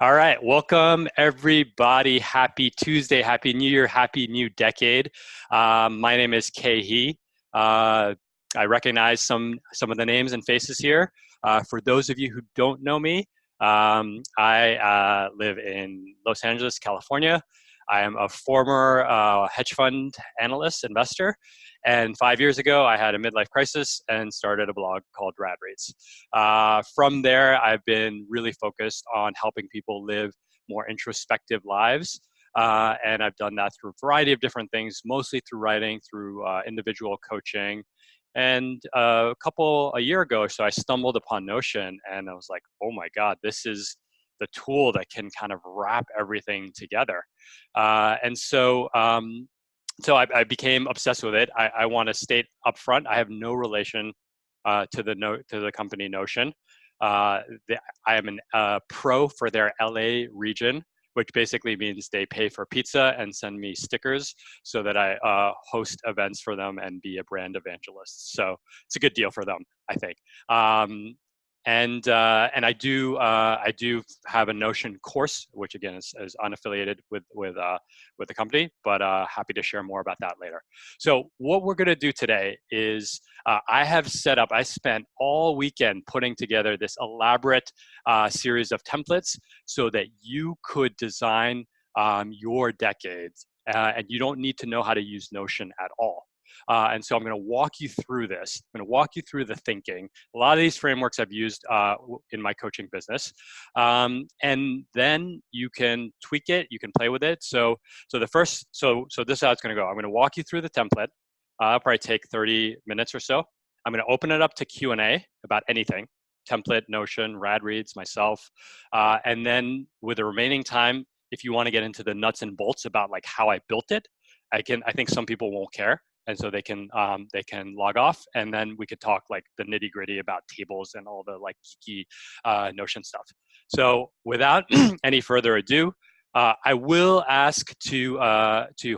All right, welcome everybody. Happy Tuesday, Happy New Year, Happy New Decade. My name is Khe Hy. I recognize some of the names and faces here. For those of you who don't know me, I live in Los Angeles, California. I am a former hedge fund analyst, investor, and 5 years ago I had a midlife crisis and started a blog called Rad Rates. From there, I've been really focused on helping people live more introspective lives. And I've done that through a variety of different things, mostly through writing, through individual coaching. And a year ago or so, I stumbled upon Notion and I was like, oh my God, this is the tool that can kind of wrap everything together. And so I became obsessed with it. I want to state upfront, I have no relation to the company Notion. I am a pro for their LA region, which basically means they pay for pizza and send me stickers so that I host events for them and be a brand evangelist. So it's a good deal for them, I think. And I do have a Notion course, which again is unaffiliated with the company, but happy to share more about that later. So what we're going to do today is I spent all weekend putting together this elaborate series of templates so that you could design your decades, and you don't need to know how to use Notion at all. And so I'm going to walk you through this. I'm going to walk you through the thinking. A lot of these frameworks I've used in my coaching business. And then you can tweak it, you can play with it. So this is how it's going to go. I'm going to walk you through the template. It'll probably take 30 minutes or so. I'm going to open it up to Q&A about anything. Template, Notion, Rad Reads, myself. And then with the remaining time, if you want to get into the nuts and bolts about like how I built it, I think some people won't care. And so they can log off, and then we could talk like the nitty gritty about tables and all the like geeky Notion stuff. So without any further ado, I will ask to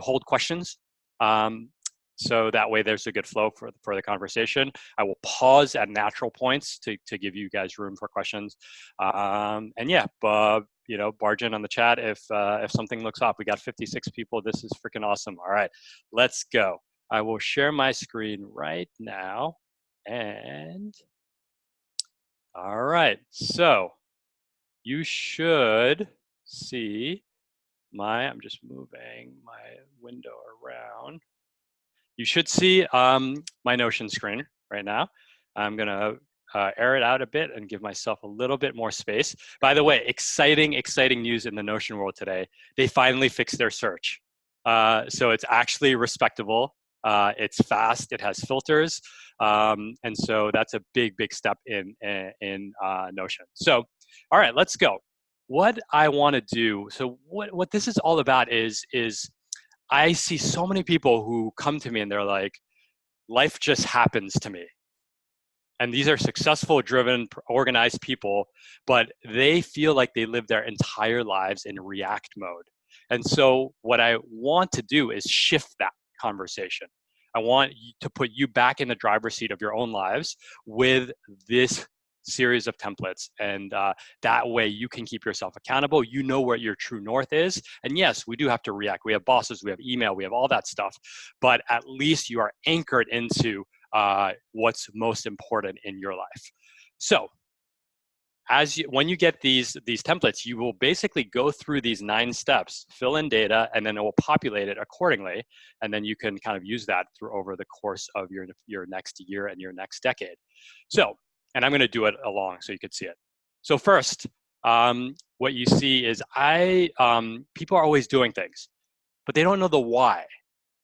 hold questions. So that way there's a good flow for the conversation. I will pause at natural points to give you guys room for questions. And yeah, barge in on the chat if something looks off. We got 56 people. This is freaking awesome. All right, let's go. I will share my screen right now. And all right, so you should see I'm just moving my window around. You should see my Notion screen right now. I'm going to air it out a bit and give myself a little bit more space. By the way, exciting news in the Notion world today. They finally fixed their search. So it's actually respectable. It's fast, it has filters. And so that's a big step in Notion. So, all right, let's go. What I want to do, so what this is all about is I see so many people who come to me and they're like, life just happens to me. And these are successful, driven, organized people, but they feel like they live their entire lives in react mode. And so what I want to do is shift that conversation. I want to put you back in the driver's seat of your own lives with this series of templates, and that way you can keep yourself accountable. You know where your true north is, and yes, we do have to react. We have bosses, we have email, we have all that stuff, but at least you are anchored into what's most important in your life. So when you get these templates, you will basically go through these 9 steps, fill in data, and then it will populate it accordingly. And then you can kind of use that over the course of your next year and your next decade. So, and I'm going to do it along so you can see it. So first, what you see is people are always doing things, but they don't know the why.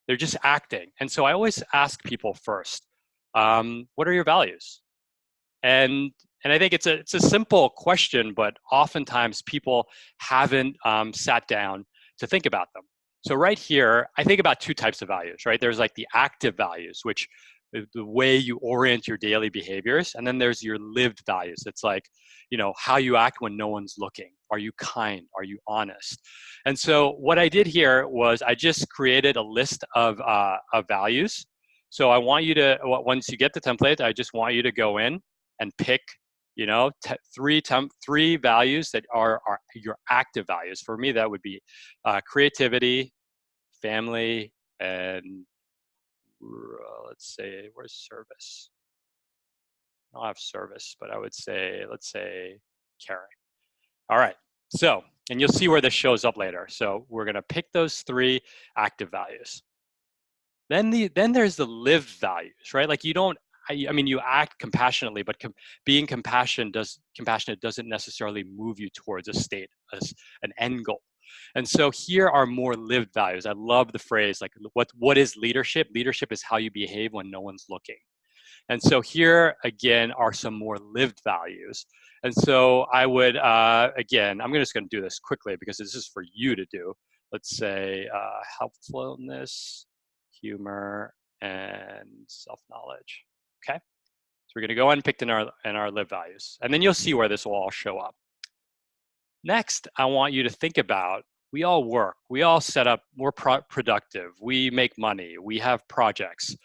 They're just acting. And so I always ask people first, what are your values? And I think it's a simple question, but oftentimes people haven't sat down to think about them. So right here, I think about 2 types of values, right? There's like the active values, which is the way you orient your daily behaviors. And then there's your lived values. It's like, how you act when no one's looking. Are you kind? Are you honest? And so what I did here was I just created a list of values. So I want you to, once you get the template, I just want you to go in and pick You know, three values that are your active values. For me, that would be creativity, family, and let's say, where's service? I don't have service, but I would say, let's say, caring. All right. So, and you'll see where this shows up later. So we're going to pick those three active values. Then there's the lived values, right? Like you don't, I mean, you act compassionately, but being compassionate doesn't necessarily move you towards a state, as an end goal. And so here are more lived values. I love the phrase, like, what is leadership? Leadership is how you behave when no one's looking. And so here again are some more lived values. And so I would, again, I'm just going to do this quickly because this is for you to do. Let's say helpfulness, humor, and self-knowledge. Okay, so we're going to go and pick in our lived values, and then you'll see where this will all show up. Next, I want you to think about, we all work, we all set up, we're productive, we make money, we have projects.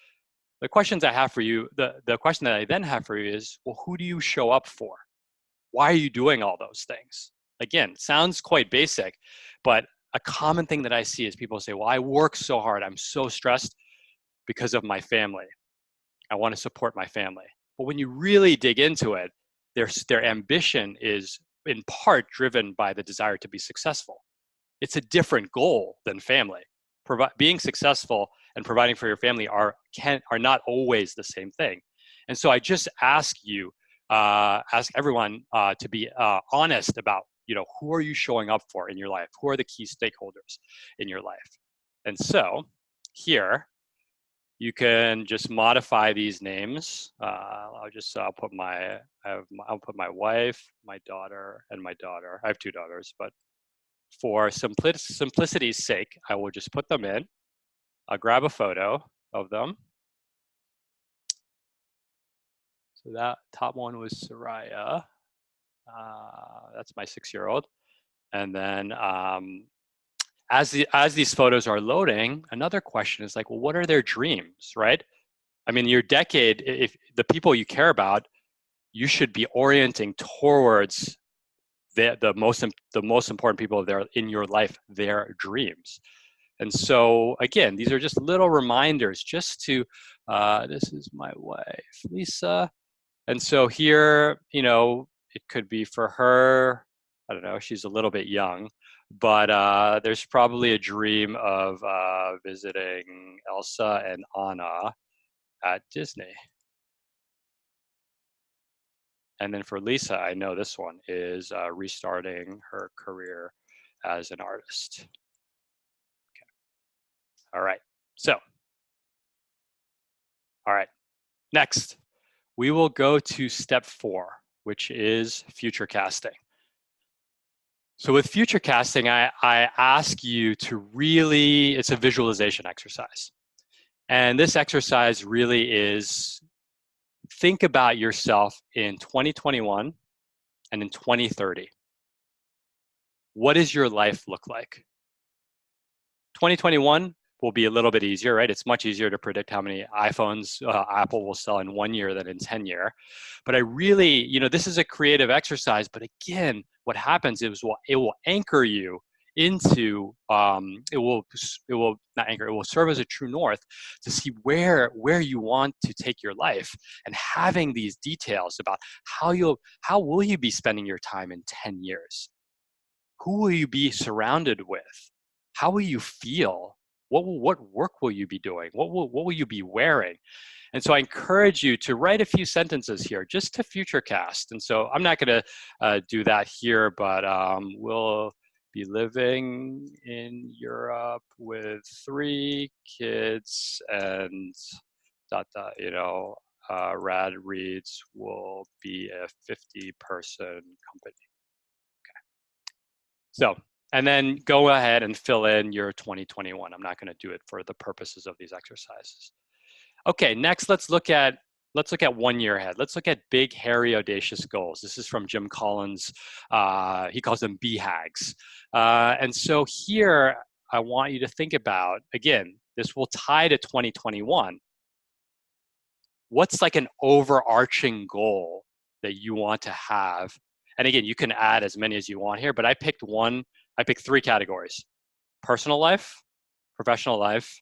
The questions I have for you, the question that I then have for you is, well, who do you show up for? Why are you doing all those things? Again, sounds quite basic, but a common thing that I see is people say, well, I work so hard, I'm so stressed because of my family. I want to support my family. But when you really dig into it, their ambition is in part driven by the desire to be successful. It's a different goal than family. Being successful and providing for your family are not always the same thing. And so I just ask you, ask everyone to be honest about, who are you showing up for in your life? Who are the key stakeholders in your life? And so here, you can just modify these names. I'll put my wife, my daughter, and my daughter. I have two daughters, but for simplicity's sake, I will just put them in. I'll grab a photo of them. So that top one was Soraya. That's my 6-year-old. And then as these photos are loading, another question is like, well, what are their dreams, right? I mean, your decade, if the people you care about, you should be orienting towards the most important people in your life, their dreams. And so again, these are just little reminders just to, this is my wife, Lisa. And so here, it could be for her, I don't know, she's a little bit young, but there's probably a dream of visiting Elsa and Anna at Disney. And then for Lisa, I know this one is restarting her career as an artist. Okay. All right. So, all right. Next, we will go to step 4, which is future casting. So with future casting, I ask you to really, it's a visualization exercise. And this exercise really is, think about yourself in 2021 and in 2030. What does your life look like? 2021 will be a little bit easier, right? It's much easier to predict how many iPhones Apple will sell in 1 year than in 10 years. But I really, this is a creative exercise, but again, what happens is it will anchor you into, it will serve as a true north to see where you want to take your life, and having these details about how will you be spending your time in 10 years? Who will you be surrounded with? How will you feel? What work will you be doing? What will you be wearing? And so I encourage you to write a few sentences here just to Futurecast. And so I'm not going to do that here, but we'll be living in Europe with 3 kids and Rad Reads will be a 50-person company. So, and then go ahead and fill in your 2021. I'm not going to do it for the purposes of these exercises. Okay, next let's look at 1 year ahead. Let's look at big, hairy, audacious goals. This is from Jim Collins. He calls them BHAGs. And so here, I want you to think about, again, this will tie to 2021. What's like an overarching goal that you want to have. And again, you can add as many as you want here, but I picked three categories: personal life, professional life,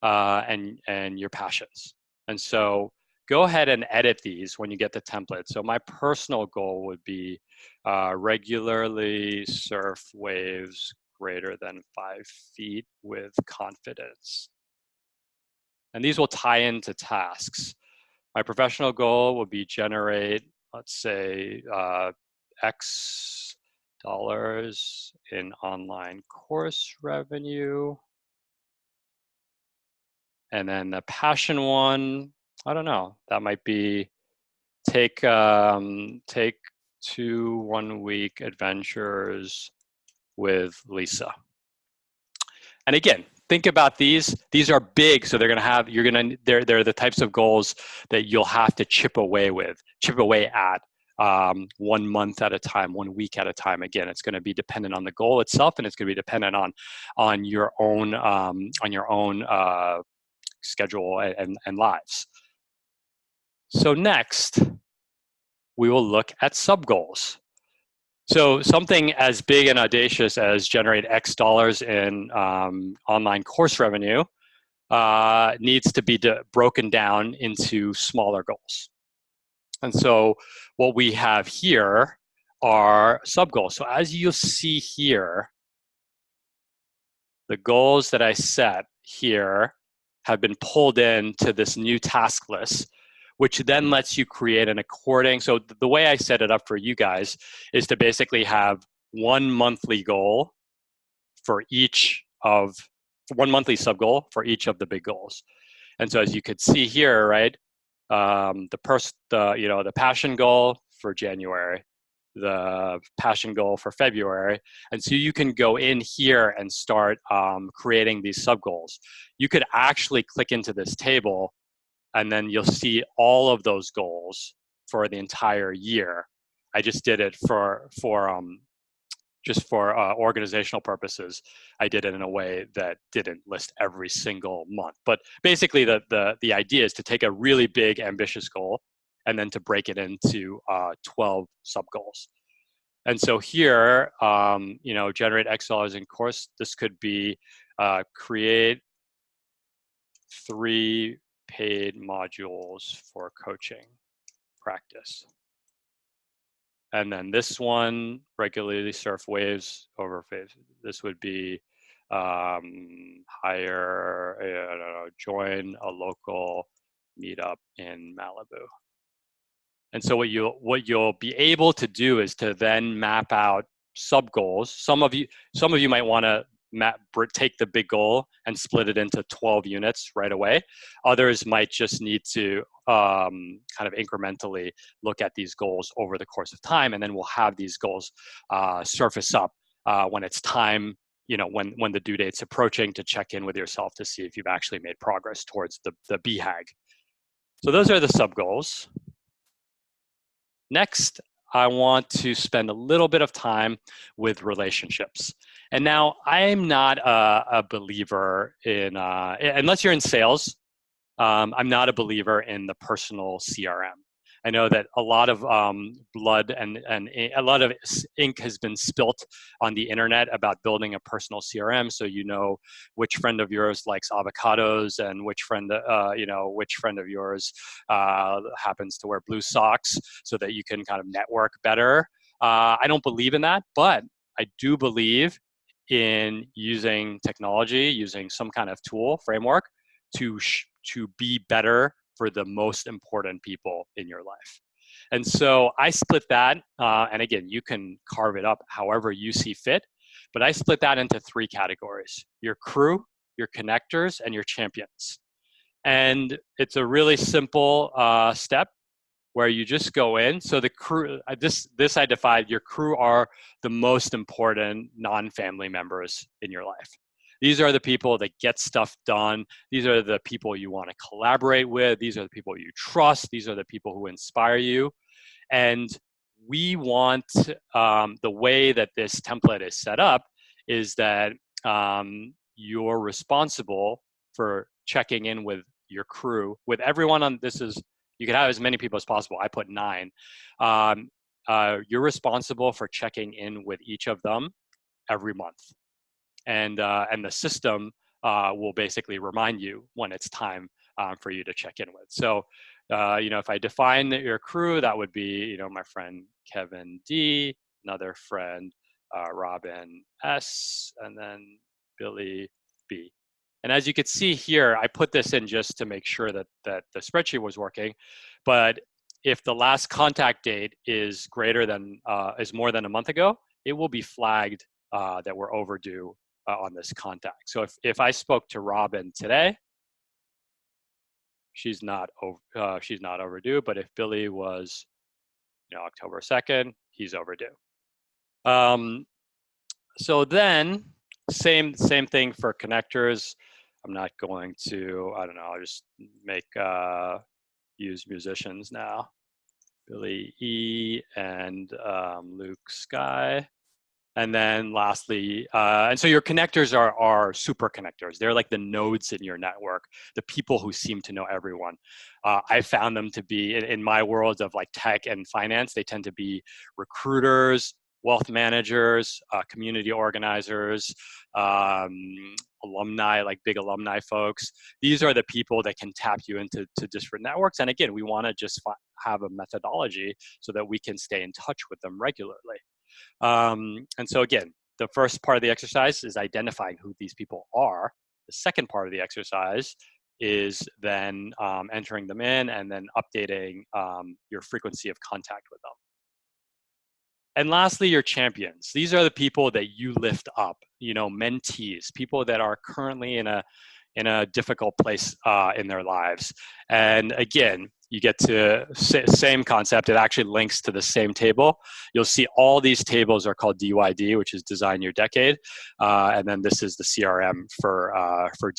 and your passions. And so go ahead and edit these when you get the template. So my personal goal would be regularly surf waves greater than 5 feet with confidence. And these will tie into tasks. My professional goal would be generate, let's say, X dollars in online course revenue. And then the passion one, I don't know, that might be take 2 1-week adventures with Lisa. And again, think about these. These are big, so they're the types of goals that you'll have to chip away at 1 month at a time, 1 week at a time. Again, it's going to be dependent on the goal itself, and it's going to be dependent on your own schedule and lives. So next, we will look at sub-goals. So something as big and audacious as generate X dollars in online course revenue needs to be broken down into smaller goals. And so what we have here are sub-goals. So as you'll see here, the goals that I set here have been pulled into this new task list, which then lets you create an according. So the way I set it up for you guys is to basically have one monthly goal for one monthly sub goal for each of the big goals. And so as you could see here, right, the passion goal for January, the passion goal for February. And so you can go in here and start creating these sub goals. You could actually click into this table and then you'll see all of those goals for the entire year. I just did it for organizational purposes. I did it in a way that didn't list every single month. But basically, the idea is to take a really big, ambitious goal and then to break it into 12 sub goals. And so here, generate X dollars in course. This could be create 3 paid modules for coaching practice. And then this one, regularly surf waves over waves. This would be join a local meetup in Malibu. And so what you'll be able to do is to then map out sub goals. Some of you might want to take the big goal and split it into 12 units right away. Others might just need to kind of incrementally look at these goals over the course of time, and then we'll have these goals surface up when it's time, when the due date's approaching, to check in with yourself to see if you've actually made progress towards the BHAG. So those are the sub goals. Next, I want to spend a little bit of time with relationships. And now I'm not a believer in, unless you're in sales, I'm not a believer in the personal CRM. I know that a lot of blood and a lot of ink has been spilt on the internet about building a personal CRM. So you know which friend of yours likes avocados and which friend of yours happens to wear blue socks, so that you can kind of network better. I don't believe in that, but I do believe in using technology, using some kind of tool framework to be better for the most important people in your life. And so I split that, and again, you can carve it up however you see fit, but I split that into 3 categories: your crew, your connectors, and your champions. And it's a really simple step where you just go in. So the crew, this I defined, your crew are the most important non-family members in your life. These are the people that get stuff done. These are the people you want to collaborate with. These are the people you trust. These are the people who inspire you. And we want, the way that this template is set up is that you're responsible for checking in with your crew, with everyone on, this is You can have as many people as possible. I put 9. You're responsible for checking in with each of them every month, and the system will basically remind you when it's time for you to check in with. So, if I define your crew, that would be, my friend Kevin D, another friend Robin S, and then Billy B. And as you can see here, I put this in just to make sure that the spreadsheet was working. But if the last contact date is is more than a month ago, it will be flagged that we're overdue on this contact. So if I spoke to Robin today, she's not overdue. But if Billy was, October 2nd, he's overdue. So then same thing for connectors. I'm not going to, I don't know, I'll just make use musicians now. Billy E and Luke Sky. And then lastly, and so your connectors are super connectors. They're like the nodes in your network, the people who seem to know everyone. I found them to be, in my world of like tech and finance, they tend to be recruiters, wealth managers, community organizers, alumni, like big alumni folks. These are the people that can tap you into different networks. And again, we want to just have a methodology so that we can stay in touch with them regularly. And so again, the first part of the exercise is identifying who these people are. The second part of the exercise is then entering them in and then updating your frequency of contact with them. And lastly, your champions. These are the people that you lift up, mentees, people that are currently in a difficult place in their lives. And again, you get to same concept. It actually links to the same table. You'll see all these tables are called DYD, which is Design Your Decade. And then this is the CRM for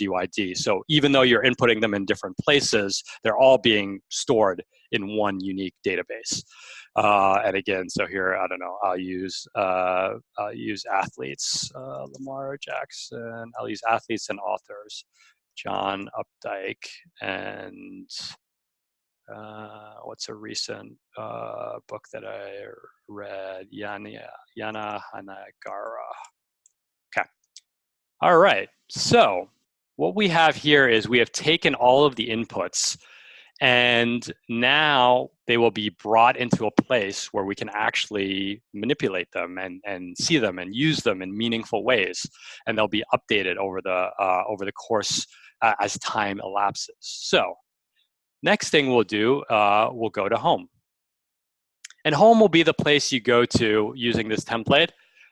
DYD. So even though you're inputting them in different places, they're all being stored in one unique database. And again, so here, I don't know, I'll use athletes, Lamar Jackson. I'll use athletes and authors, John Updike, and what's a recent book that I read? Yana Hanagara. Okay. All right. So what we have here is we have taken all of the inputs, and now they will be brought into a place where we can actually manipulate them and see them and use them in meaningful ways. And they'll be updated over the course as time elapses. So next thing we'll do, we'll go to home. And home will be the place you go to using this template.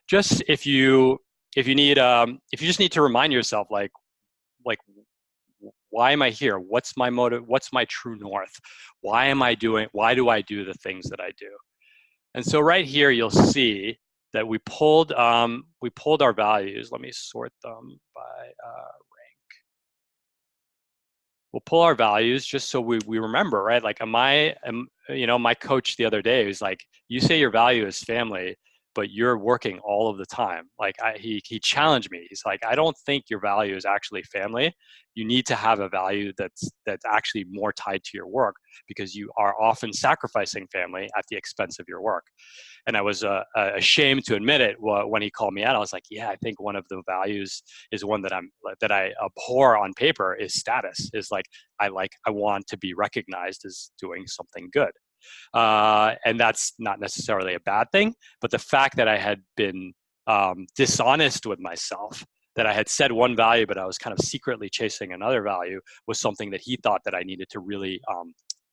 Just if you just need to remind yourself, like why am I here? What's my motive? What's my true north? Why do I do the things that I do? And so right here, you'll see that we pulled our values. Let me sort them by rank. We'll pull our values just so we remember, right? Like, my coach the other day was like, you say your value is family, but you're working all of the time. Like he challenged me. He's like, I don't think your value is actually family. You need to have a value that's actually more tied to your work, because you are often sacrificing family at the expense of your work. And I was ashamed to admit it when he called me out. I was like, yeah, I think one of the values is one that I abhor on paper is status. Is like I want to be recognized as doing something good. And that's not necessarily a bad thing, but the fact that I had been dishonest with myself, that I had said one value, but I was kind of secretly chasing another value, was something that he thought that I needed to really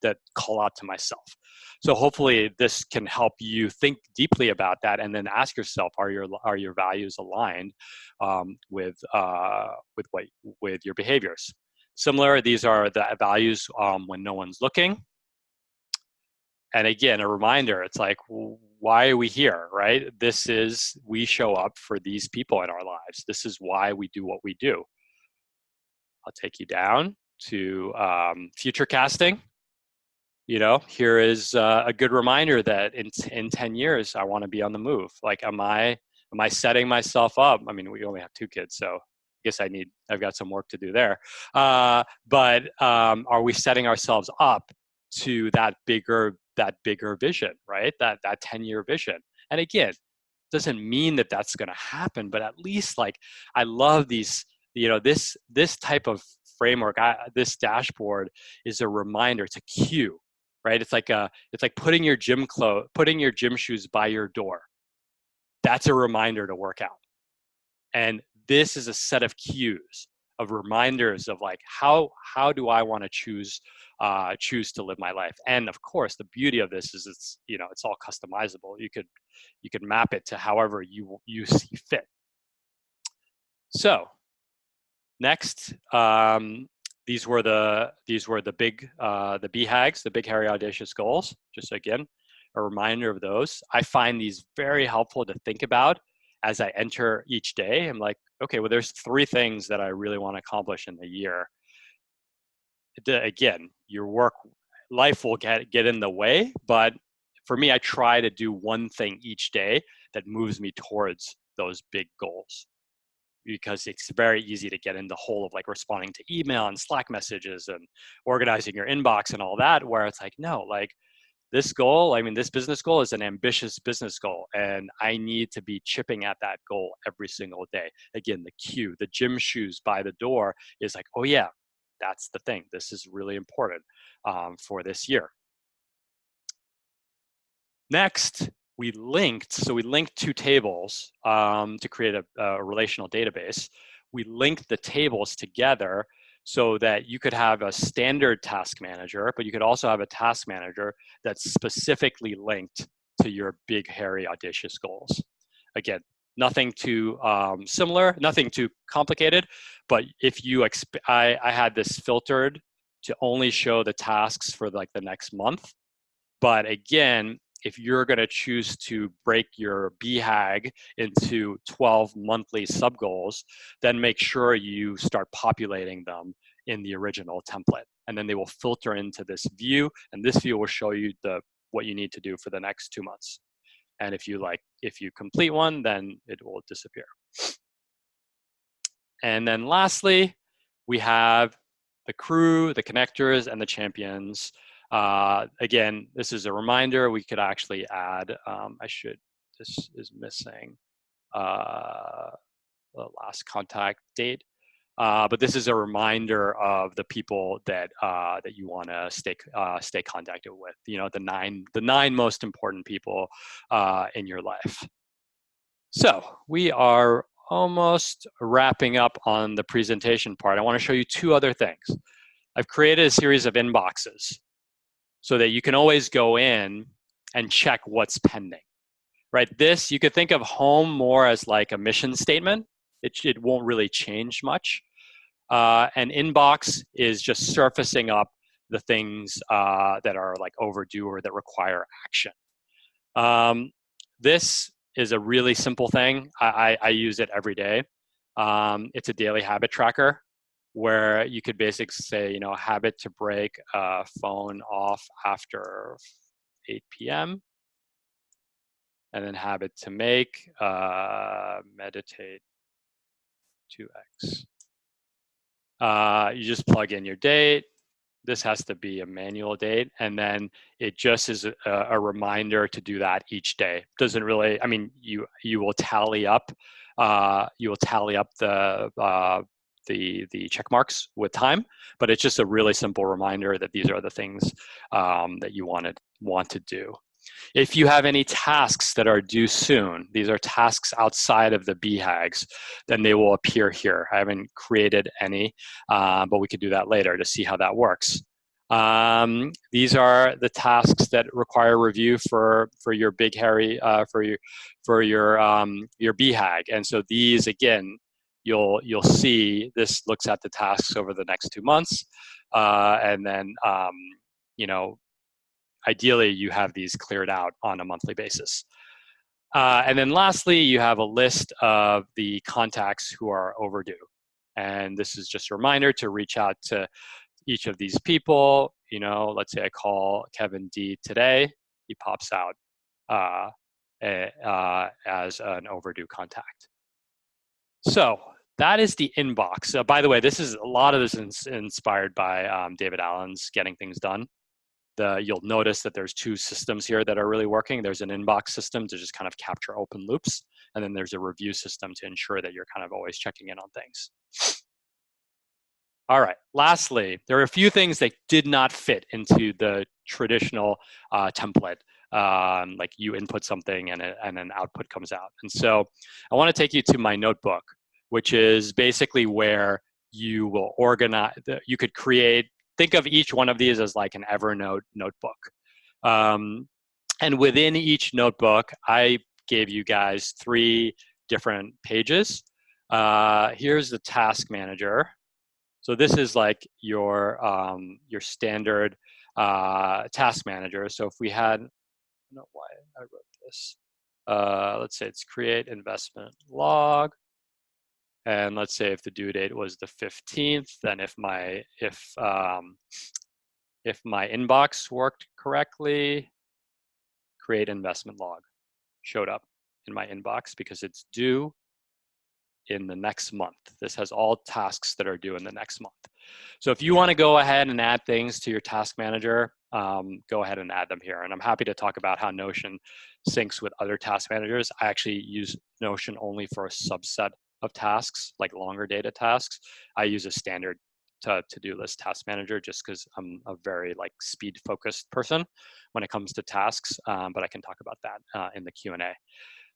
that call out to myself. So hopefully this can help you think deeply about that, and then ask yourself, are your values aligned with your behaviors? Similar, these are the values when no one's looking. And again, a reminder, it's like, why are we here, right? We show up for these people in our lives. This is why we do what we do. I'll take you down to Futurecasting. Here is a good reminder that in 10 years, I want to be on the move. Like, am I setting myself up? I mean, we only have 2 kids, so I guess I've got some work to do there. But are we setting ourselves up to that bigger vision, right? That 10-year vision. And again, doesn't mean that that's going to happen, but at least like I love these, this type of framework. This dashboard is a reminder. It's a cue, right? It's like putting your gym shoes by your door. That's a reminder to work out. And this is a set of cues, of reminders of like how do I want to choose to live my life. And of course, the beauty of this is it's all customizable. You could map it to however you see fit. So next, these were the big BHAGs, the big hairy audacious goals. Just again, a reminder of those. I find these very helpful to think about as I enter each day. I'm like, okay, well, there's 3 things that I really want to accomplish in the year. Again, your life will get in the way, but for me, I try to do one thing each day that moves me towards those big goals, because it's very easy to get in the hole of like responding to email and Slack messages and organizing your inbox and all that, where it's like, no, like this business goal is an ambitious business goal, and I need to be chipping at that goal every single day. Again, the cue, the gym shoes by the door is like, oh yeah, that's the thing. This is really important for this year. Next, we linked 2 tables to create a relational database. We linked the tables together so that you could have a standard task manager, but you could also have a task manager that's specifically linked to your big, hairy, audacious goals. Again, nothing too similar, nothing too complicated, but if you, I had this filtered to only show the tasks for like the next month. But again, if you're going to choose to break your BHAG into 12 monthly sub-goals, then make sure you start populating them in the original template. And then they will filter into this view, and this view will show you what you need to do for the next 2 months. And if you complete one, then it will disappear. And then lastly, we have the crew, the connectors, and the champions. Again, this is a reminder. We could actually add, this is missing the last contact date. But this is a reminder of the people that you want to stay contacted with. The nine most important people in your life. So we are almost wrapping up on the presentation part. I want to show you 2 other things. I've created a series of inboxes so that you can always go in and check what's pending, right? This, you could think of home more as like a mission statement. It won't really change much. And inbox is just surfacing up the things that are like overdue or that require action. This is a really simple thing. I use it every day. It's a daily habit tracker where you could basically say, habit to break phone off after 8 p.m. and then habit to make meditate 2x. You just plug in your date. This has to be a manual date, and then it just is a reminder to do that each day. Doesn't really, you will tally up the check marks with time, but it's just a really simple reminder that these are the things that you want to do. If you have any tasks that are due soon, these are tasks outside of the BHAGs, then they will appear here. I haven't created any, but we could do that later to see how that works. These are the tasks that require review for your big hairy for your BHAG, and so these again, you'll see this looks at the tasks over the next 2 months, and then ideally, you have these cleared out on a monthly basis. And then lastly, you have a list of the contacts who are overdue. And this is just a reminder to reach out to each of these people. Let's say I call Kevin D today. He pops out as an overdue contact. So that is the inbox. By the way, a lot of this is inspired by David Allen's Getting Things Done. you'll notice that there's two systems here that are really working. There's an inbox system to just kind of capture open loops, and then there's a review system to ensure that you're kind of always checking in on things. All right, lastly, there are a few things that did not fit into the traditional template. Like you input something and an output comes out. And so I want to take you to my notebook, which is basically where you will organize, you could create, think of each one of these as like an Evernote notebook. And within each notebook, I gave you guys 3 different pages. Here's the task manager. So this is like your standard task manager. So if we had, I don't know why I wrote this. Let's say it's create investment log. And let's say if the due date was the 15th, then if my inbox worked correctly, create investment log showed up in my inbox because it's due in the next month. This has all tasks that are due in the next month. So if you want to go ahead and add things to your task manager, go ahead and add them here. And I'm happy to talk about how Notion syncs with other task managers. I actually use Notion only for a subset of tasks, like longer data tasks. I use a standard to-do list task manager just because I'm a very like speed focused person when it comes to tasks, but I can talk about that in the Q&A.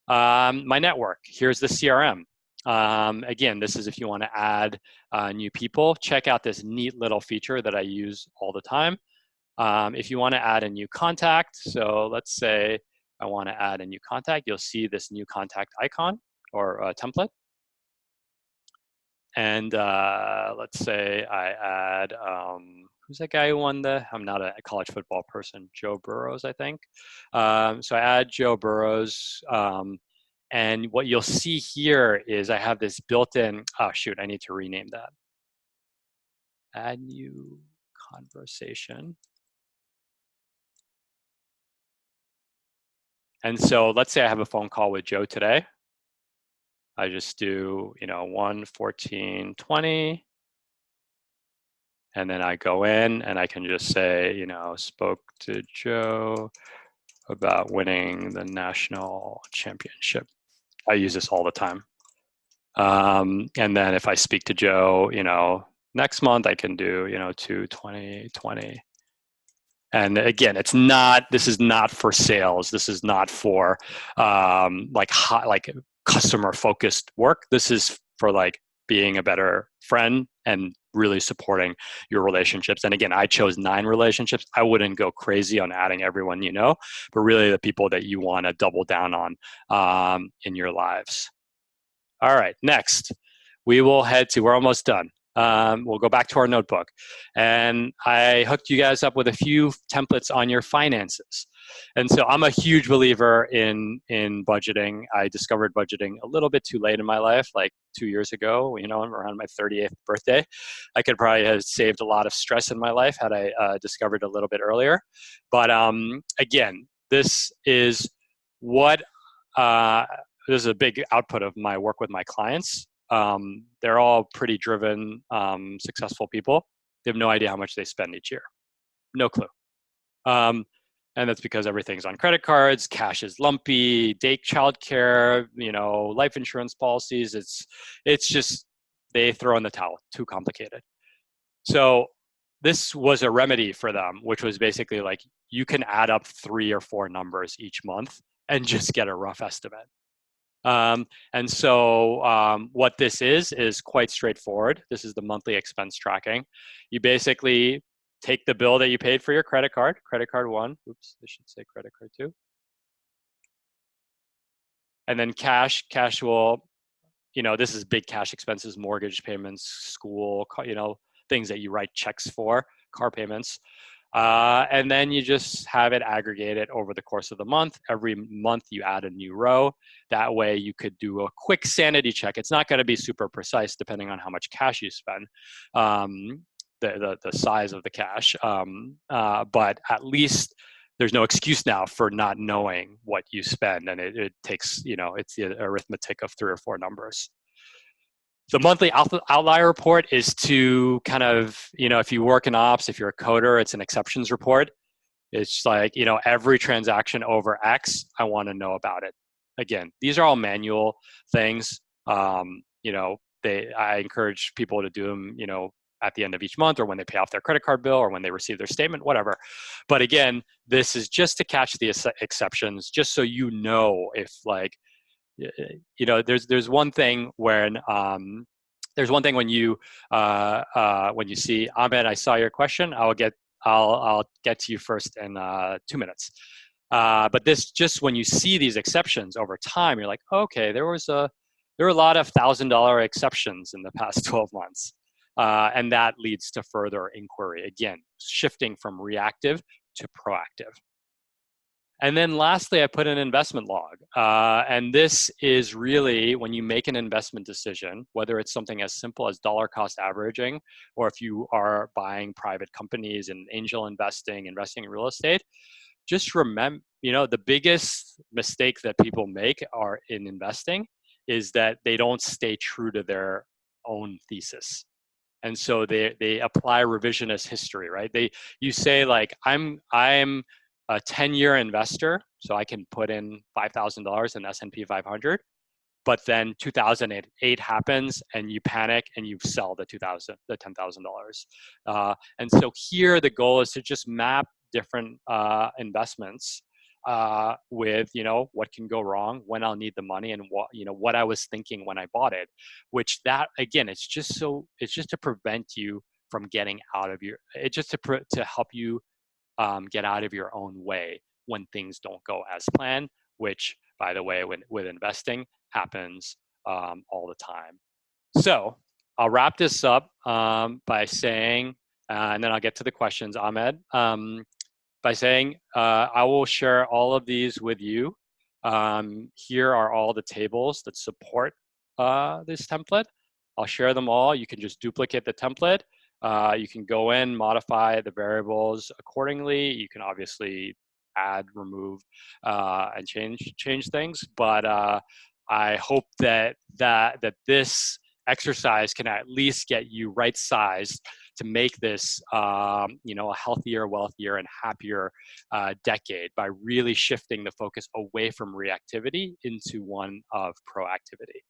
My network, here's the CRM. Again, this is if you want to add new people, check out this neat little feature that I use all the time. If you want to add a new contact, so let's say I want to add a new contact, you'll see this new contact icon or template. And let's say I add, who's that guy who won I'm not a college football person, Joe Burrows, I think. So I add Joe Burrows. And what you'll see here is I have this built-in, oh shoot, I need to rename that. Add new conversation. And so let's say I have a phone call with Joe today. I just do, 1-14-20. And then I go in and I can just say, spoke to Joe about winning the national championship. I use this all the time. And then if I speak to Joe, next month I can do, 2-20-20. And again, this is not for sales. This is not for like customer focused work. This is for like being a better friend and really supporting your relationships. And again, I chose 9 relationships. I wouldn't go crazy on adding everyone but really the people that you want to double down on in your lives. All right, next, we will head to, we're almost done. We'll go back to our notebook. And I hooked you guys up with a few templates on your finances. And so I'm a huge believer in budgeting. I discovered budgeting a little bit too late in my life, like 2 years ago, around my 38th birthday. I could probably have saved a lot of stress in my life had I discovered a little bit earlier. But again, this is this is a big output of my work with my clients. They're all pretty driven, successful people. They have no idea how much they spend each year. No clue. And that's because everything's on credit cards, cash is lumpy, childcare, life insurance policies. It's just, they throw in the towel, too complicated. So this was a remedy for them, which was basically like, you can add up 3 or 4 numbers each month and just get a rough estimate. And so what this is quite straightforward. This is the monthly expense tracking. You basically take the bill that you paid for your credit card 1, oops, I should say credit card 2. And then cash will, this is big cash expenses, mortgage payments, school, things that you write checks for, car payments. And then you just have it aggregated over the course of the month. Every month you add a new row. That way you could do a quick sanity check. It's not going to be super precise depending on how much cash you spend, the size of the cash. But at least there's no excuse now for not knowing what you spend. And it takes, it's the arithmetic of 3 or 4 numbers. The monthly outlier report is to kind of, if you work in ops, if you're a coder, it's an exceptions report. It's like, every transaction over X, I want to know about it. Again, these are all manual things. I encourage people to do them, at the end of each month, or when they pay off their credit card bill, or when they receive their statement, whatever. But again, this is just to catch the exceptions, just so if like, there's one thing when when you see, Ahmed, I saw your question. I'll get to you first in 2 minutes. But this, just when you see these exceptions over time, you're like, okay, there were a lot of $1,000 exceptions in the past 12 months. And that leads to further inquiry. Again, shifting from reactive to proactive. And then lastly, I put an investment log. And this is really when you make an investment decision, whether it's something as simple as dollar cost averaging, or if you are buying private companies and angel investing in real estate, just remember, the biggest mistake that people make are in investing is that they don't stay true to their own thesis. And so they apply revisionist history, right? You say like, I'm a 10-year investor, so I can put in $5,000 in S&P 500. But then 2008 happens, and you panic and you sell the $10,000. And so here the goal is to just map different investments with what can go wrong, when I'll need the money, and what I was thinking when I bought it. Which that again, it's just to prevent you from getting out of your. It's just to help you get out of your own way when things don't go as planned. Which, by the way, with investing happens all the time. So I'll wrap this up by saying, and then I'll get to the questions, Ahmed, by saying I will share all of these with you. Here are all the tables that support this template. I'll share them all. You can just duplicate the template. You can go in, modify the variables accordingly. You can obviously add, remove, and change things. But I hope that this exercise can at least get you right-sized to make this, a healthier, wealthier, and happier decade by really shifting the focus away from reactivity into one of proactivity.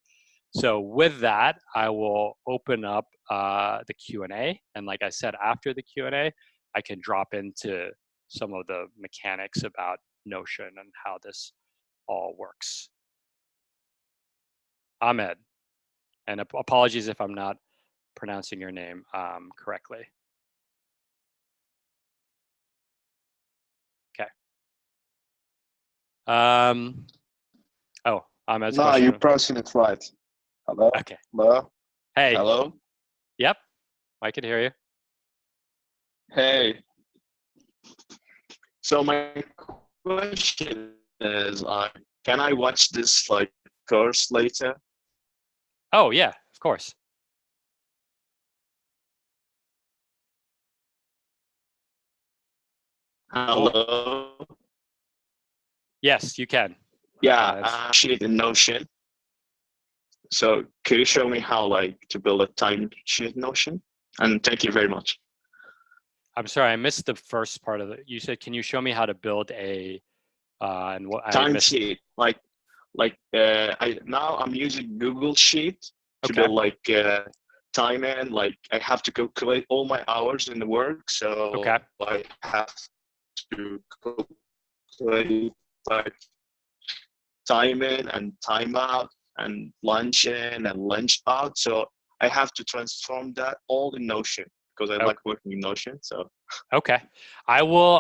So with that, I will open up the Q&A. And like I said, after the Q&A, I can drop into some of the mechanics about Notion and how this all works. Ahmed, and apologies if I'm not pronouncing your name correctly. Okay. Ahmed's no, question. you're pressing it right. Hello? Okay. Hello? Hey. Hello? Yep, I can hear you. Hey. So my question is, can I watch this course later? Oh yeah, of course. Hello? Yes, you can. Yeah, sheet in Notion. So could you show me how to build a time sheet in Notion? And thank you very much. I'm sorry, I missed the first part of it. You said, can you show me how to build a and what time sheet? Now I'm using Google Sheet to build time in. I have to calculate all my hours in the work, so I have to calculate time in and time out and lunch in and lunch out. So I have to transform that all in Notion because I like working in Notion. So okay, I will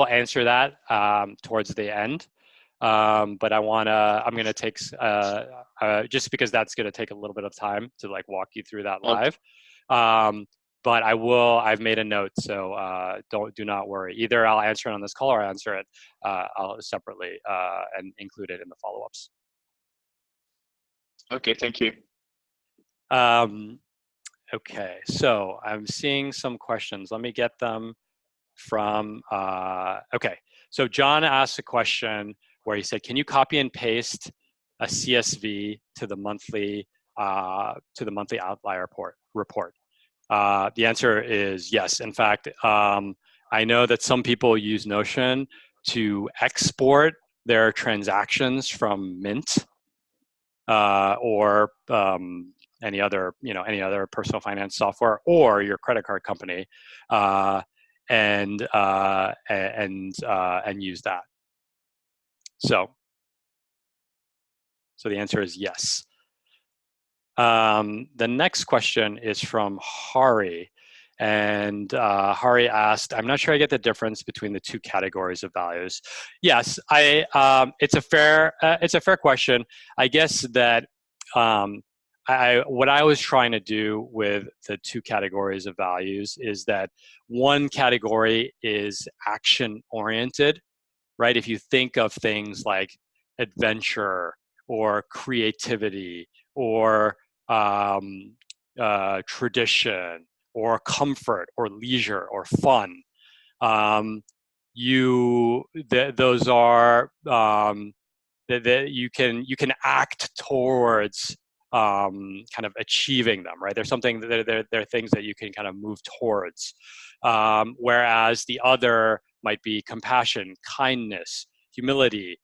answer that towards the end. But I'm gonna take just because that's gonna take a little bit of time to walk you through that live. But I've made a note, so do not worry. Either I'll answer it on this call or I'll answer it I'll separately and include it in the follow-ups. Okay, thank you. Okay, so I'm seeing some questions. Let me get them from, okay. So John asked a question where he said, can you copy and paste a CSV to the monthly outlier report? The answer is yes. In fact, I know that some people use Notion to export their transactions from Mint or any other personal finance software or your credit card company, and use that. So the answer is yes. The next question is from Hari. And Hari asked, I'm not sure I get the difference between the two categories of values. Yes, it's a fair question. I guess that what I was trying to do with the two categories of values is that one category is action oriented, right? If you think of things like adventure or creativity or tradition or comfort or leisure or fun, those are that you can act towards kind of achieving them, right? There's something they're things that you can kind of move towards, whereas the other might be compassion, kindness, humility.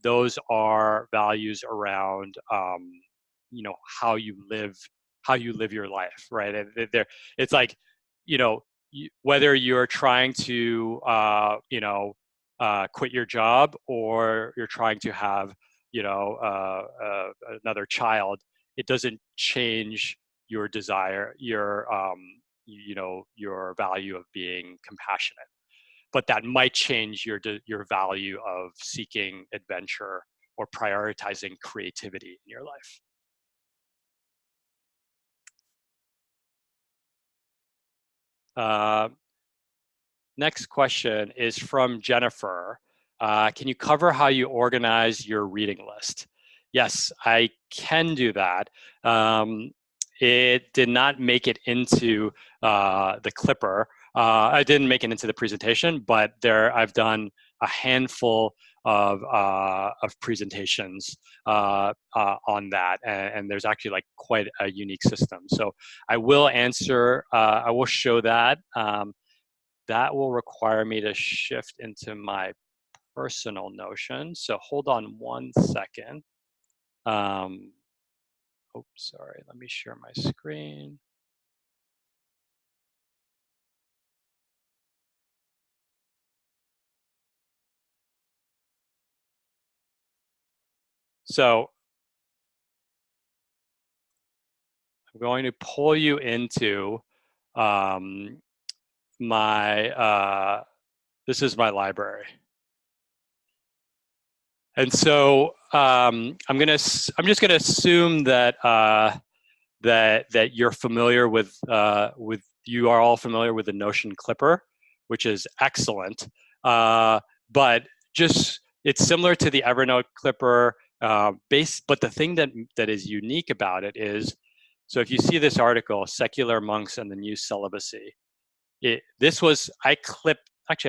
Those are values around how you live your life, right? And it's like, whether you're trying to quit your job or you're trying to have another child, it doesn't change your desire, your value of being compassionate, but that might change your value of seeking adventure or prioritizing creativity in your life. Next question is from Jennifer. Can you cover how you organize your reading list? Yes, I can do that. It did not make it into the Clipper. I didn't make it into the presentation, but I've done a handful of presentations on that, and there's actually like quite a unique system. So I will answer. I will show that. That will require me to shift into my personal Notion. So hold on one second. Oh, sorry. Let me share my screen. So I'm going to pull you into this is my library. And so I'm just gonna assume that that you're familiar with you are all familiar with the Notion Clipper, which is excellent. But just it's similar to the Evernote Clipper but the thing that is unique about it is, so if you see this article, Secular Monks and the New Celibacy, I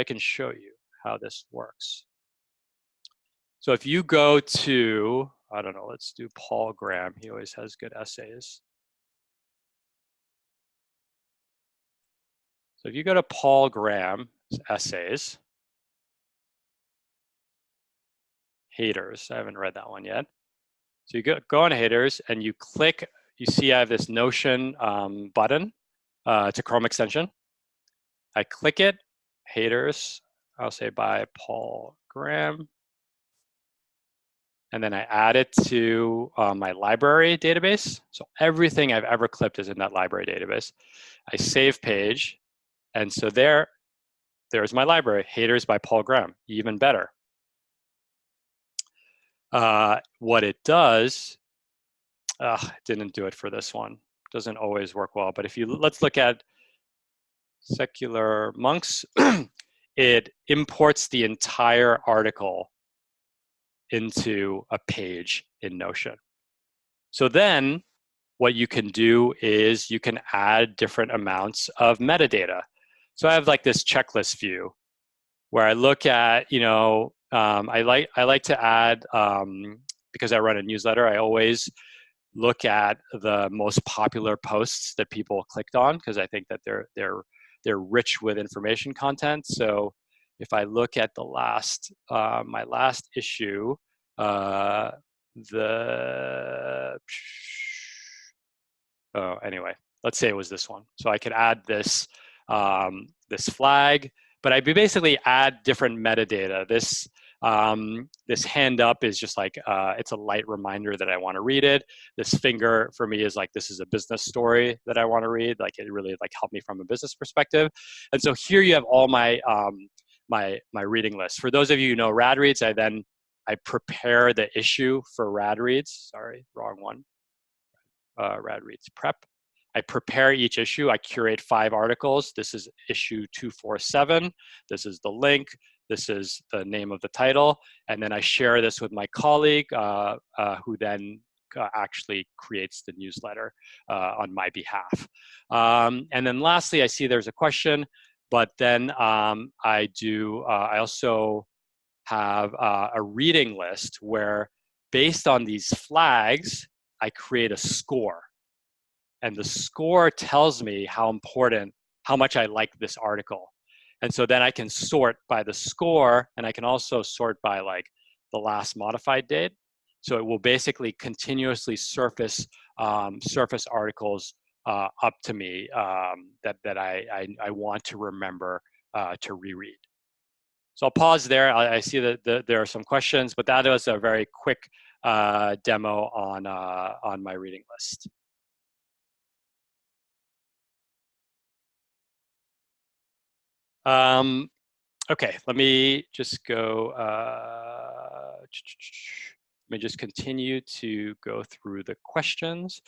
can show you how this works. So if you go to, I don't know, let's do Paul Graham. He always has good essays. So if you go to Paul Graham's essays, Haters, I haven't read that one yet. So you go on Haters and you click, you see I have this Notion button. It's a Chrome extension. I click it, Haters, I'll say by Paul Graham. And then I add it to my library database. So everything I've ever clipped is in that library database. I save page. And so there's my library, Haters by Paul Graham, even better. What it does, didn't do it for this one. Doesn't always work well. But let's look at Secular Monks. It imports the entire article into a page in Notion. So then what you can do is you can add different amounts of metadata. So I have like this checklist view where I look at, I like to add, because I run a newsletter, I always look at the most popular posts that people clicked on, because I think that they're they're rich with information content. So if I look at the last, my last issue, anyway, let's say it was this one. So I could add this, this flag, but I basically add different metadata. This hand up is just like, it's a light reminder that I want to read it. This finger for me is like, this is a business story that I want to read. Like it really like helped me from a business perspective. And so here you have all my, my reading list. For those of you who know Rad Reads, I prepare the issue for Rad Reads. Sorry, wrong one. Rad Reads Prep. I prepare each issue. I curate 5 articles. This is issue 247. This is the link. This is the name of the title. And then I share this with my colleague who then actually creates the newsletter on my behalf. And then lastly, I see there's a question, but then I also have a reading list where based on these flags, I create a score. And the score tells me how much I like this article. And so then I can sort by the score, and I can also sort by like the last modified date. So it will basically continuously surface articles up to me that I want to remember to reread. So I'll pause there. I see that there are some questions, but that was a very quick demo on my reading list. Okay, let me just go, let me just continue to go through the questions.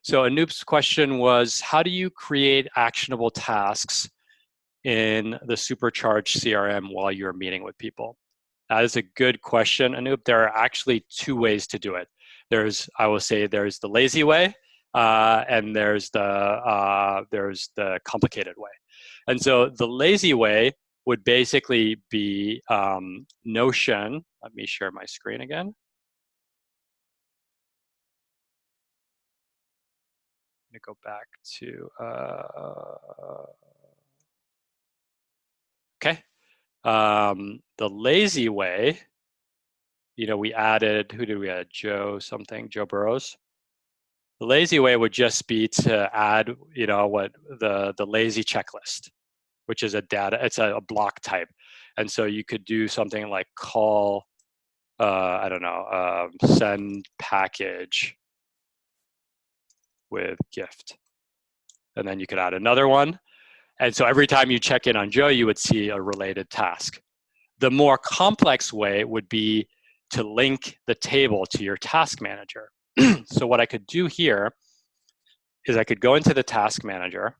So Anoop's question was, how do you create actionable tasks in the Supercharge CRM while you're meeting with people? That is a good question, Anoop. There are actually 2 ways to do it. I will say there's the lazy way, and there's the complicated way. And so the lazy way would basically be Notion. Let me share my screen again. I'm gonna go back to, okay. The lazy way, we added, who did we add? Joe Burrows. The lazy way would just be to add, what the lazy checklist, which is it's a block type. And so you could do something like call, I don't know, send package with gift. And then you could add another one. And so every time you check in on Joe, you would see a related task. The more complex way would be to link the table to your task manager. So what I could do here is I could go into the task manager,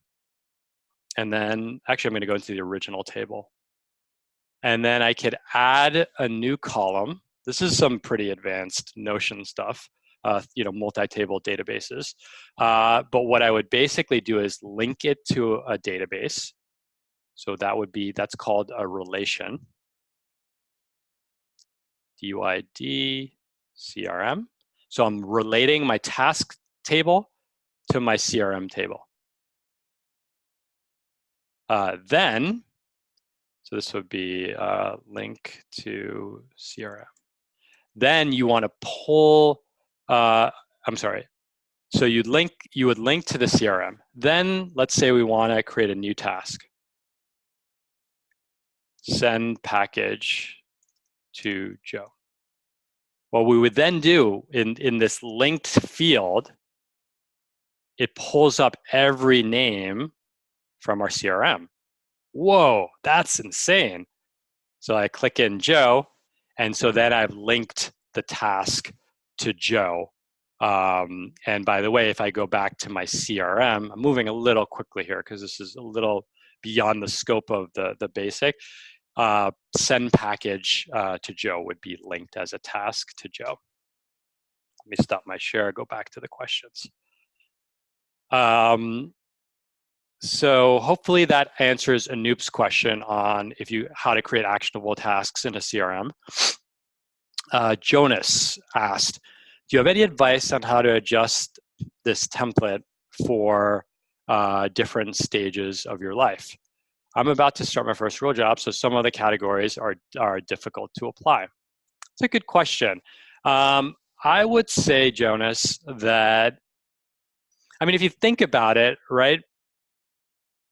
and then actually I'm going to go into the original table. And then I could add a new column. This is some pretty advanced Notion stuff, multi-table databases. But what I would basically do is link it to a database. So that's called a relation. DUID CRM. So I'm relating my task table to my CRM table. Then, so this would be link to CRM. Then you want to pull, I'm sorry. So you would link to the CRM. Then let's say we want to create a new task. Send package to Joe. What we would then do in this linked field, it pulls up every name from our CRM. Whoa, that's insane. So I click in Joe, and so then I've linked the task to Joe. And by the way, if I go back to my CRM, I'm moving a little quickly here because this is a little beyond the scope of the basic. Send package to Joe would be linked as a task to Joe. Let me stop my share, go back to the questions. So hopefully that answers Anoop's question on how to create actionable tasks in a CRM. Jonas asked, do you have any advice on how to adjust this template for different stages of your life? I'm about to start my first real job, so some of the categories are difficult to apply. It's a good question. I would say, Jonas, that, I mean, if you think about it, right,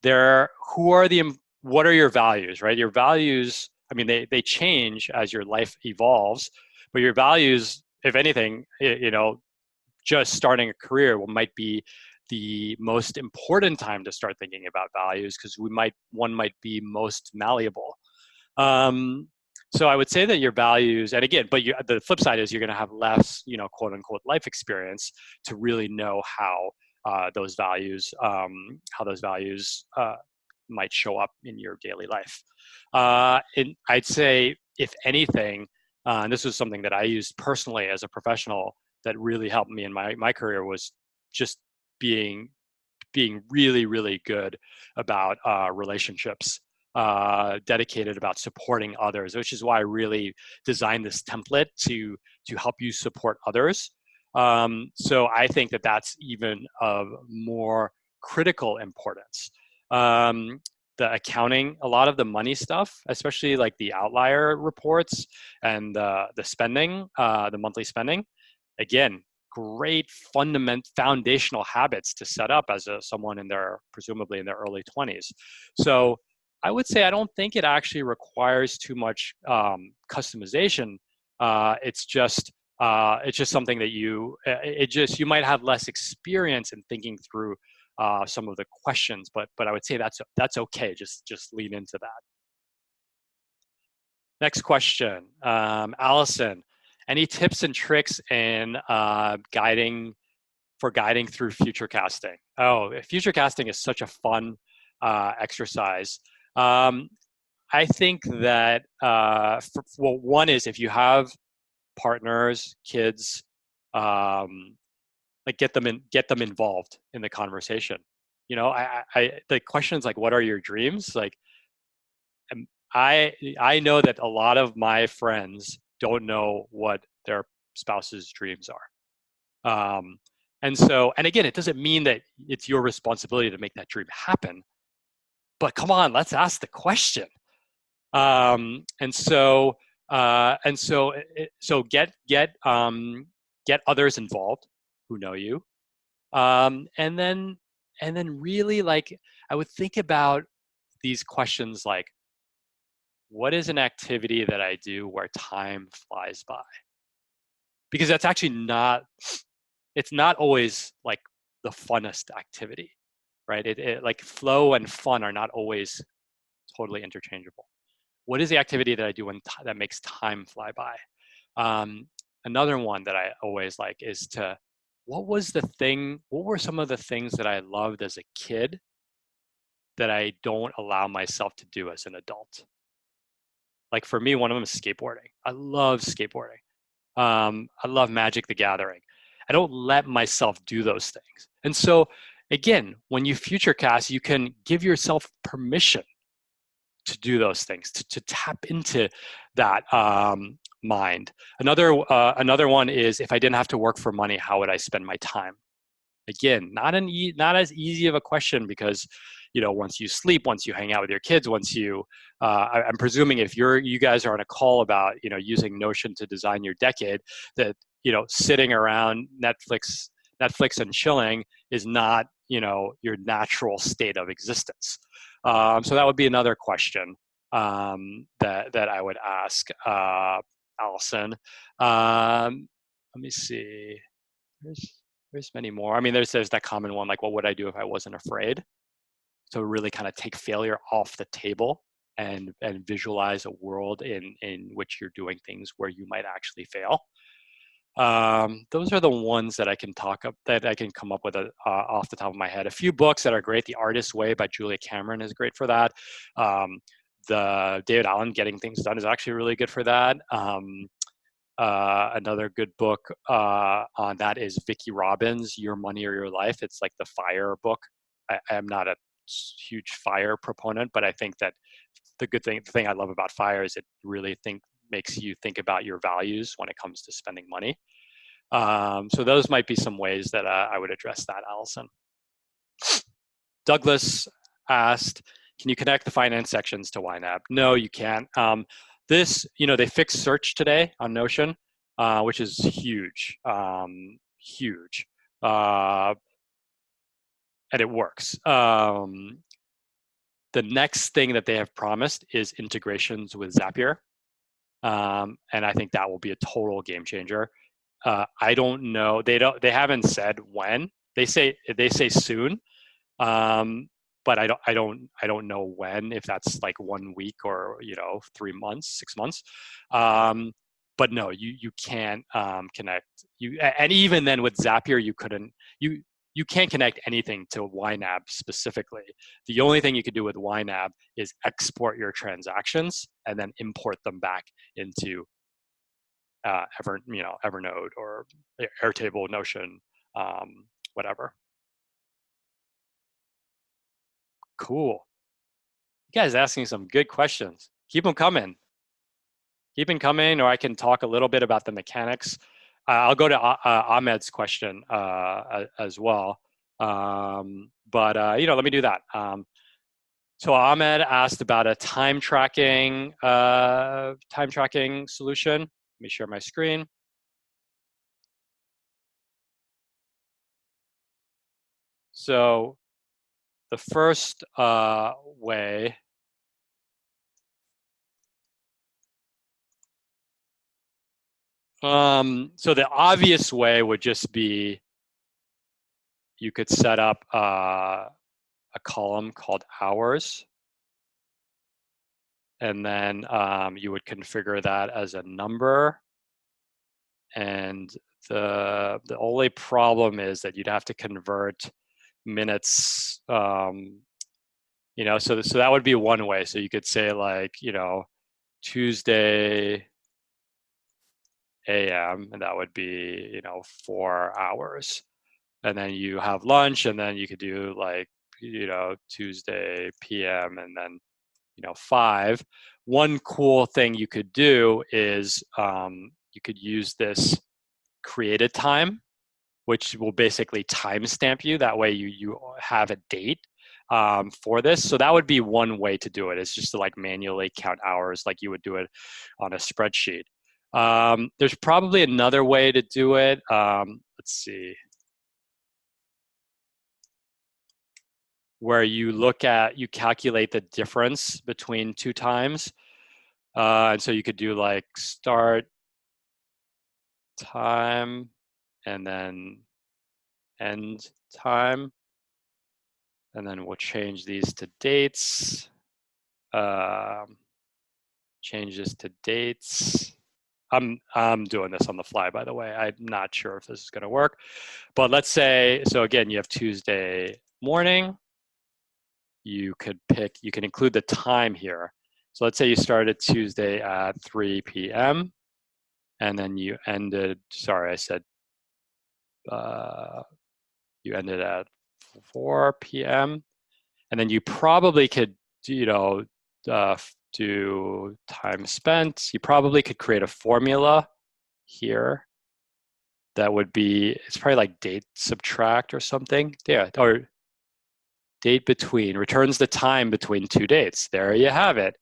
what are your values, right? Your values, I mean, they change as your life evolves, but your values, if anything, just starting a career might be the most important time to start thinking about values, because one might be most malleable. So I would say that your values, and again, but the flip side is you're going to have less, quote unquote, life experience to really know how those values, might show up in your daily life. And I'd say, if anything, and this was something that I used personally as a professional that really helped me in my career, was just being really, really good about relationships, dedicated about supporting others, which is why I really designed this template to help you support others. So I think that that's even of more critical importance. The accounting, a lot of the money stuff, especially like the outlier reports and the spending, the monthly spending, again, great foundational habits to set up as someone presumably in their early 20s. So I would say I don't think it actually requires too much customization. It's just something that you might have less experience in thinking through some of the questions, but I would say that's okay. Just lean into that. Next question, Allison. Any tips and tricks in guiding through futurecasting? Oh, futurecasting is such a fun exercise. I think that one is, if you have partners, kids, like get them involved in the conversation. The questions like, what are your dreams? Like, I know that a lot of my friends don't know what their spouse's dreams are. And again, it doesn't mean that it's your responsibility to make that dream happen, but come on, let's ask the question. So get others involved who know you. And then really, like, I would think about these questions like, what is an activity that I do where time flies by? Because that's actually it's not always like the funnest activity, right? It like flow and fun are not always totally interchangeable. What is the activity that I do that makes time fly by? Another one that I always like is what were some of the things that I loved as a kid that I don't allow myself to do as an adult? Like, for me, one of them is skateboarding. I love skateboarding. I love Magic the Gathering. I don't let myself do those things. And so, again, when you futurecast, you can give yourself permission to do those things, to tap into that mind. Another one is, if I didn't have to work for money, how would I spend my time? Again, not as easy of a question, because once you sleep, once you hang out with your kids, I'm presuming if you guys are on a call about using Notion to design your decade, that sitting around Netflix and chilling is not your natural state of existence. So that would be another question that I would ask Allison. Let me see. There's many more. I mean, there's that common one, like, what would I do if I wasn't afraid? So really kind of take failure off the table and visualize a world in which you're doing things where you might actually fail. Those are the ones that I can come up with off the top of my head. A few books that are great. The Artist's Way by Julia Cameron is great for that. The David Allen, Getting Things Done, is actually really good for that. Another good book on that is Vicki Robbins' Your Money or Your Life. It's like the FIRE book. I am not a huge FIRE proponent, but I think that the thing I love about FIRE is it really makes you think about your values when it comes to spending money. So those might be some ways that I would address that, Allison. Douglas asked, can you connect the finance sections to YNAB? No, you can't. This, they fixed search today on Notion, which is huge, huge, and it works. The next thing that they have promised is integrations with Zapier, and I think that will be a total game changer. I don't know. They haven't said when. They say soon. But I don't know when, if that's like 1 week or 3 months, 6 months. But no, you can't connect and even then with Zapier you can't connect anything to YNAB specifically. The only thing you could do with YNAB is export your transactions and then import them back into Evernote or Airtable, Notion, whatever. Cool. You guys asking some good questions. Keep them coming. Or I can talk a little bit about the mechanics. I'll go to Ahmed's question as well. Let me do that. So Ahmed asked about a time tracking solution. Let me share my screen. So the first way. So the obvious way would just be you could set up a column called hours, and then you would configure that as a number. And the only problem is that you'd have to convert minutes. So that would be one way. So you could say like Tuesday AM, and that would be 4 hours. And then you have lunch, and then you could do like Tuesday PM, and then 5. One cool thing you could do is you could use this created time, which will basically timestamp you. That way you have a date for this. So that would be one way to do it. It's just to like manually count hours like you would do it on a spreadsheet. There's probably another way to do it. Let's see. Where you calculate the difference between 2 times. And so you could do like start time and then end time. And then we'll change these to dates. Change this to dates. I'm doing this on the fly, by the way. I'm not sure if this is going to work. But let's say, so again, you have Tuesday morning. You can include the time here. So let's say you started Tuesday at 3 p.m. and then you ended, sorry, I said you ended at 4 p.m. And then you probably could, do time spent. You probably could create a formula here that would be, it's probably like date subtract or something. Yeah, or date between, returns the time between 2 dates. There you have it.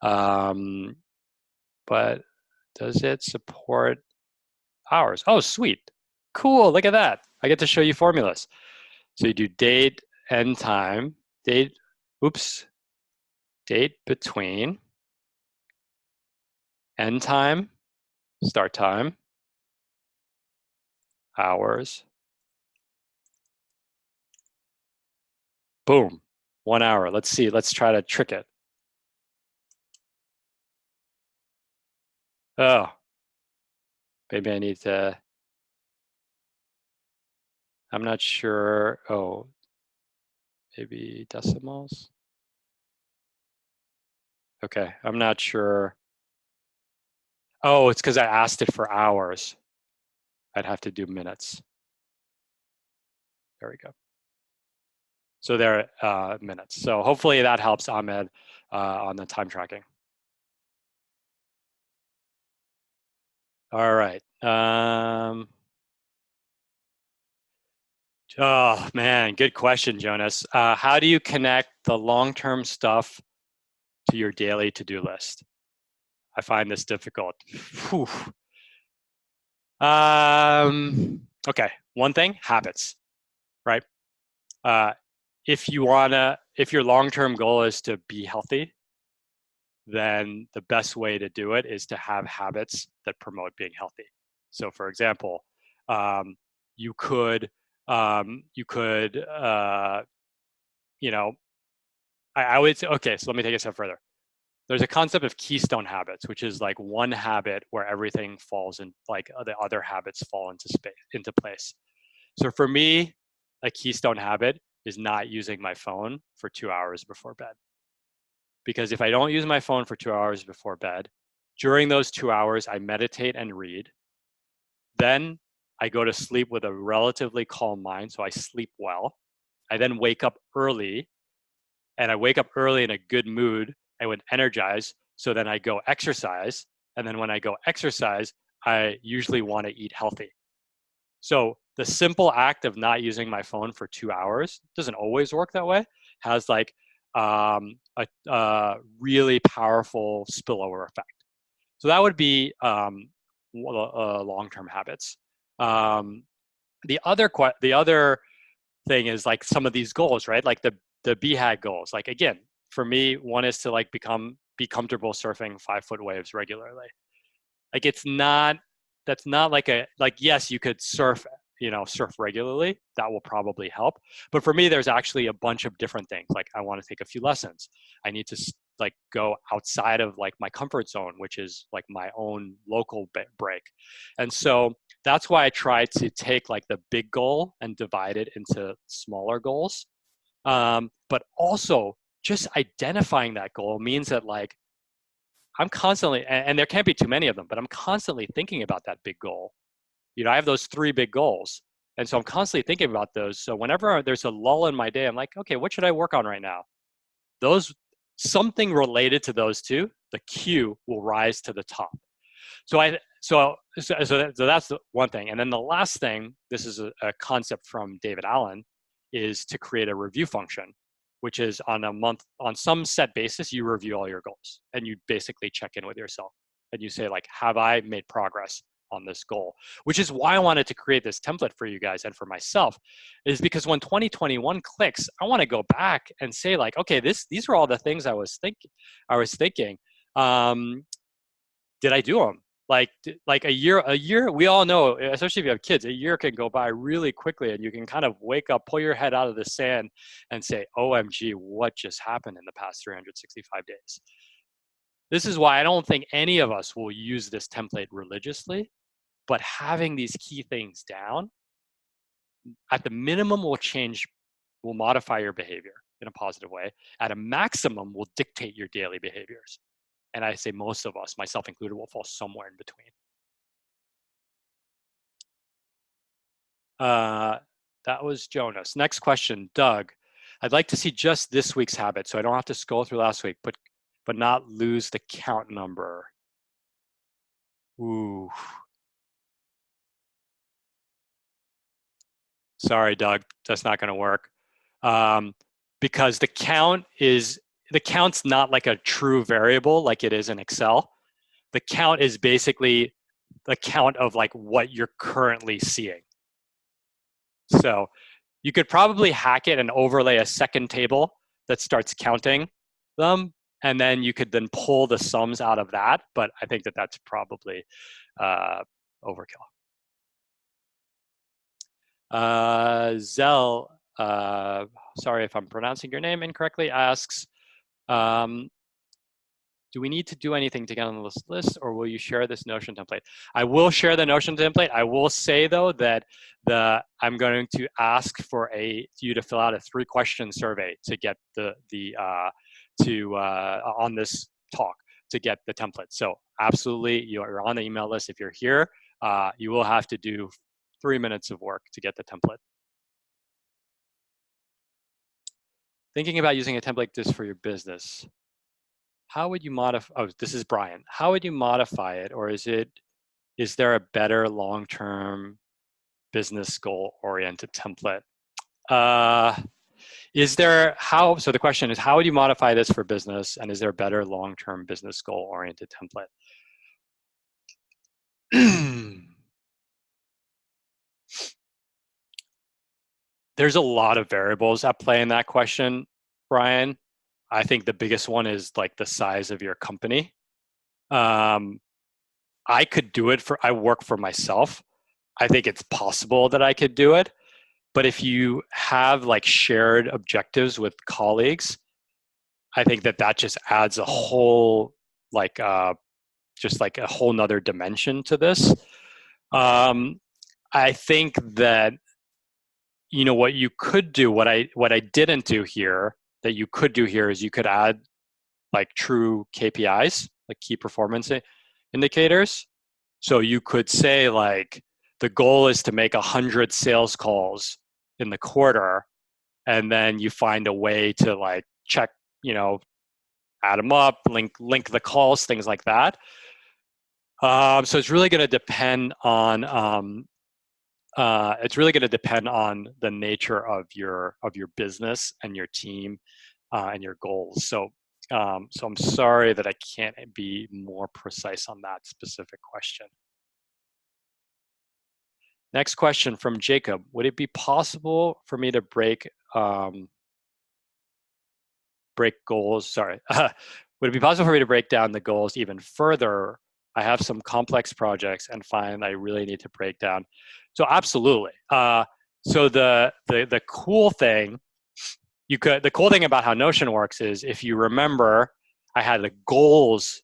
But does it support hours? Oh, sweet. Cool, look at that. I get to show you formulas. So you do date, end time, date between, end time, start time, hours. Boom, 1 hour. Let's see, let's try to trick it. Oh, maybe I need to, I'm not sure. Oh, maybe decimals. Okay, I'm not sure. Oh, it's because I asked it for hours. I'd have to do minutes. There we go. So there are minutes. So hopefully that helps Ahmed on the time tracking. All right. Oh man, good question, Jonas. How do you connect the long-term stuff to your daily to-do list? I find this difficult. Whew. Okay, one thing, habits, right? If your long-term goal is to be healthy, then the best way to do it is to have habits that promote being healthy. So, for example, um, you could, you could, you know, I would say, okay, so let me take it a step further. There's a concept of keystone habits, which is like one habit where everything falls in, like the other habits fall into place. So for me, a keystone habit is not using my phone for 2 hours before bed. Because if I don't use my phone for 2 hours before bed, during those 2 hours, I meditate and read. Then I go to sleep with a relatively calm mind, so I sleep well. I then wake up early, and I wake up early in a good mood. I would energize, so then I go exercise. And then when I go exercise, I usually want to eat healthy. So the simple act of not using my phone for 2 hours doesn't always work that way. Has like a really powerful spillover effect. So that would be long-term habits. The other thing is like some of these goals, right? Like the BHAG goals. Like again, for me, one is to like be comfortable surfing 5-foot waves regularly. Like that's not like yes, you could surf regularly. That will probably help. But for me, there's actually a bunch of different things. Like I want to take a few lessons. I need to like go outside of like my comfort zone, which is like my own local break. And so that's why I try to take like the big goal and divide it into smaller goals. But also just identifying that goal means that like I'm constantly, and there can't be too many of them, but I'm constantly thinking about that big goal. I have those 3 big goals. And so I'm constantly thinking about those. So whenever there's a lull in my day, I'm like, okay, what should I work on right now? Something related to those two, the queue will rise to the top. So that's the one thing. And then the last thing, this is a concept from David Allen, is to create a review function, which is on some set basis, you review all your goals and you basically check in with yourself and you say like, have I made progress on this goal? Which is why I wanted to create this template for you guys and for myself, is because when 2021 clicks, I want to go back and say like, okay, these are all the things I was thinking. Did I do them? Like a year, we all know, especially if you have kids, a year can go by really quickly and you can kind of wake up, pull your head out of the sand and say, OMG, what just happened in the past 365 days? This is why I don't think any of us will use this template religiously, but having these key things down at the minimum will modify your behavior in a positive way. At a maximum will dictate your daily behaviors. And I say most of us, myself included, will fall somewhere in between. That was Jonas. Next question, Doug. I'd like to see just this week's habit, so I don't have to scroll through last week, but not lose the count number. Ooh. Sorry, Doug, that's not going to work. Because the count's not like a true variable like it is in Excel. The count is basically the count of like what you're currently seeing. So you could probably hack it and overlay a second table that starts counting them, and then you could then pull the sums out of that. But I think that's probably overkill. Zell, sorry if I'm pronouncing your name incorrectly, asks, do we need to do anything to get on this list, or will you share this Notion template? I will share the Notion template. I will say though that I'm going to ask for you to fill out a 3-question survey to get on this talk to get the template. So absolutely, you're on the email list. If you're here, you will have to do 3 minutes of work to get the template. Thinking about using a template like this for your business. How would you modify, oh, this is Brian. How would you modify it? Or is there a better long-term business goal oriented template? Is there how? So the question is, how would you modify this for business, and is there a better long-term business goal-oriented template? There's a lot of variables at play in that question, Brian. I think the biggest one is like the size of your company. I could do it I work for myself. I think it's possible that I could do it. But if you have like shared objectives with colleagues, I think that just adds a whole like just like a whole nother dimension to this. I think that what you could do, what I didn't do here, that you could do here is you could add like true KPIs, like key performance indicators. So you could say like the goal is to make 100 sales calls in the quarter, and then you find a way to like check, add them up, link the calls, things like that. So it's really going to depend on the nature of your business and your team and your goals. So I'm sorry that I can't be more precise on that specific question. Next question from Jacob. Would it be possible for me to break goals? Sorry. Would it be possible for me to break down the goals even further? I have some complex projects and find I really need to break down. So absolutely. So the cool thing the cool thing about how Notion works is, if you remember, I had a goals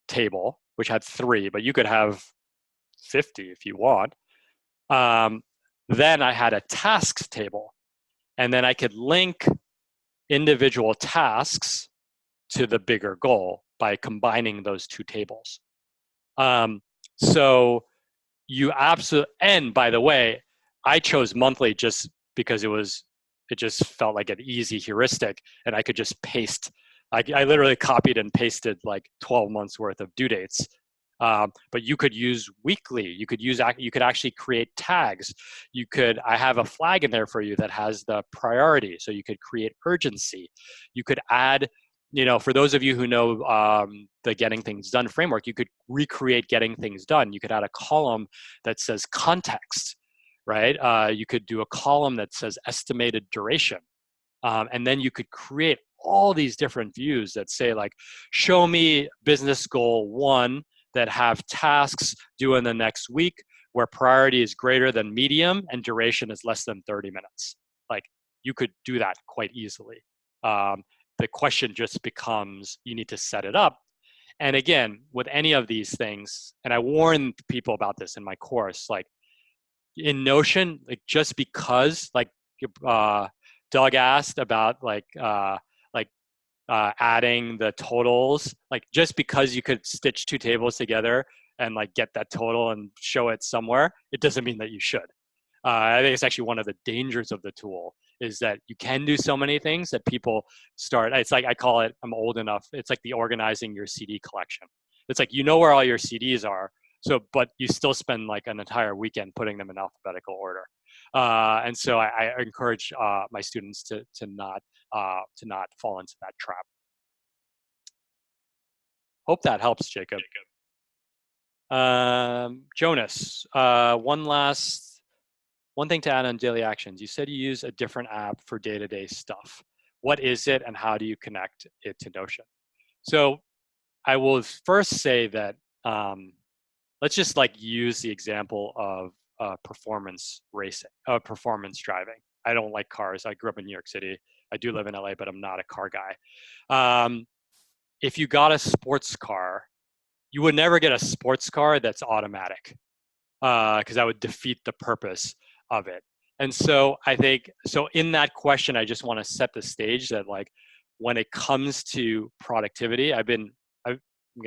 table which had 3, but you could have 50 if you want. Then I had a tasks table, and then I could link individual tasks to the bigger goal by combining those 2 tables. So you absolutely, and by the way, I chose monthly just because it just felt like an easy heuristic, and I could just paste. I literally copied and pasted like 12 months worth of due dates. But you could use weekly. You could actually create tags. I have a flag in there for you that has the priority, so you could create urgency. You could add, for those of you who know the Getting Things Done framework, you could recreate Getting Things Done. You could add a column that says context, right? You could do a column that says estimated duration. And then you could create all these different views that say like, show me business goal 1 that have tasks due in the next week where priority is greater than medium and duration is less than 30 minutes. Like, you could do that quite easily. The question just becomes, you need to set it up. And again, with any of these things, and I warn people about this in my course, like in Notion, like just because like Doug asked about adding the totals, like just because you could stitch 2 tables together and like get that total and show it somewhere, it doesn't mean that you should. I think it's actually one of the dangers of the tool is that you can do so many things that people start. It's like, I call it, I'm old enough, it's like the organizing your CD collection. It's like, where all your CDs are, but you still spend like an entire weekend putting them in alphabetical order. And so I encourage my students to not fall into that trap. Hope that helps, Jacob. Jonas, one thing to add on daily actions. You said you use a different app for day-to-day stuff. What is it, and how do you connect it to Notion? So I will first say that let's just like use the example of performance racing, performance driving. I don't like cars. I grew up in New York City. I do live in LA, but I'm not a car guy. If you got a sports car, you would never get a sports car that's automatic, because that would defeat the purpose of it. And so I think, so in that question, I just want to set the stage that like, when it comes to productivity, I'm going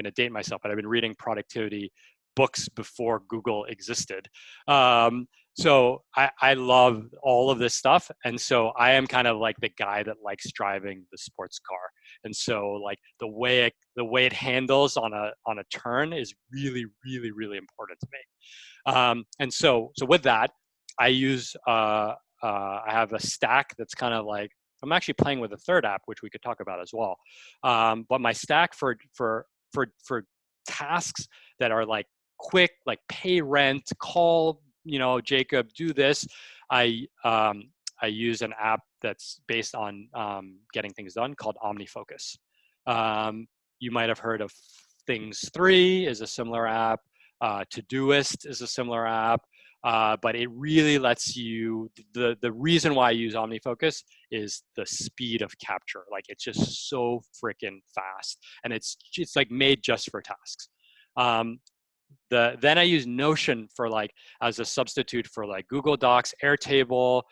to date myself, but I've been reading productivity books before Google existed. So I love all of this stuff. And so I am kind of like the guy that likes driving the sports car. And so like the way it handles on a turn is really, really, really important to me. And so with that, I use I have a stack that's kind of like, I'm actually playing with a third app, which we could talk about as well. But my stack for tasks that are like quick, like pay rent, call, Jacob, do this. I use an app that's based on getting things done called OmniFocus. You might have heard of Things 3 is a similar app. Todoist is a similar app. But it really lets you, the reason why I use OmniFocus is the speed of capture. Like it's just so freaking fast, and it's like made just for tasks. Then I use Notion for like as a substitute for like Google Docs, Airtable,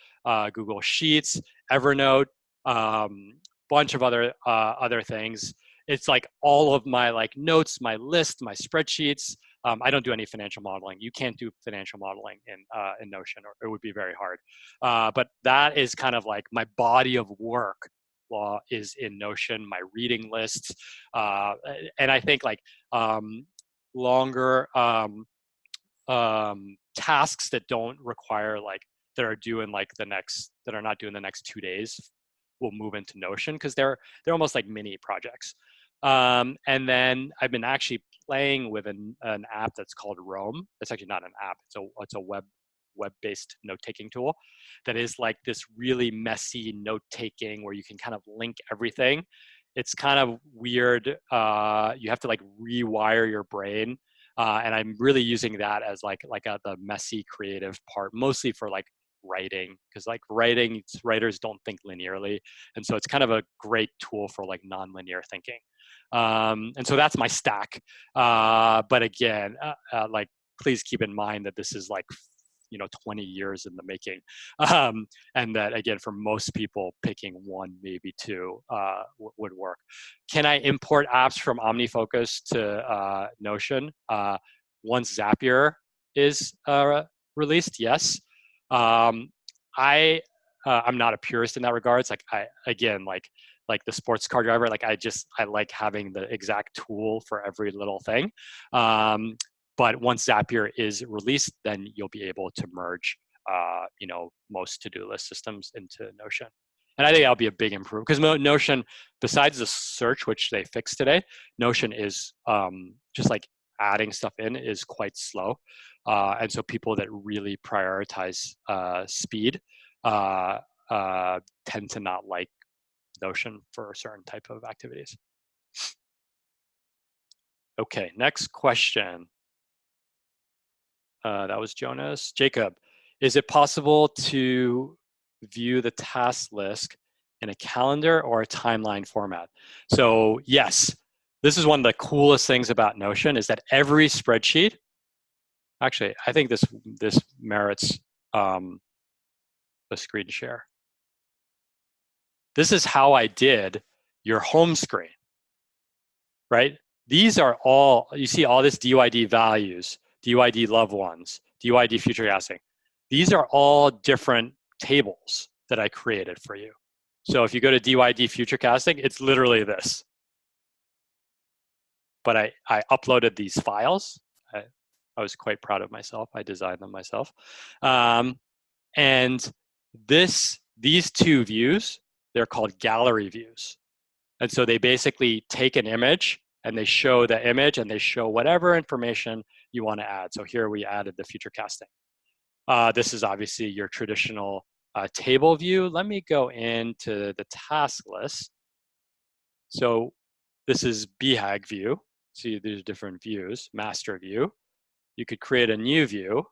Google Sheets, Evernote, bunch of other things. It's like all of my like notes, my list, my spreadsheets. I don't do any financial modeling. You can't do financial modeling in Notion, or it would be very hard. But that is kind of like my body of work is in Notion, my reading lists. And I think like longer tasks that don't require like, that are not due in the next 2 days will move into Notion, because they're almost like mini projects. And then I've been actually playing with an app that's called Roam. It's actually not an app. It's a web-based note-taking tool that is like this really messy note-taking where you can kind of link everything. It's kind of weird. You have to like rewire your brain. And I'm really using that as the messy creative part, mostly for like writing, because like writers don't think linearly. And so it's kind of a great tool for like non-linear thinking. And so that's my stack. But again, like please keep in mind that this is like 20 years in the making, and that again, for most people, picking one, maybe two would work. Can I import apps from OmniFocus to Notion once Zapier is released? Yes. I'm not a purist in that regard. It's like like the sports car driver, like I like having the exact tool for every little thing. But once Zapier is released, then you'll be able to merge, most to-do list systems into Notion. And I think that'll be a big improvement, because Notion, besides the search, which they fixed today, Notion is just like adding stuff in is quite slow. And so people that really prioritize speed tend to not like Notion for a certain type of activities. Okay, next question. That was Jonas. Jacob, is it possible to view the task list in a calendar or a timeline format? So yes, this is one of the coolest things about Notion, is that every spreadsheet, actually, I think this merits a screen share. This is how I did your home screen, right? These are all, you see all this DYD values, DYD loved ones, DYD Futurecasting. These are all different tables that I created for you. So if you go to DYD Futurecasting, it's literally this. But I uploaded these files. I was quite proud of myself. I designed them myself. And these two views, they're called gallery views. And so they basically take an image and they show the image and they show whatever information you want to add. So here we added the Futurecasting. This is obviously your traditional table view. Let me go into the task list. So this is BHAG view. See, there's different views, master view. You could create a new view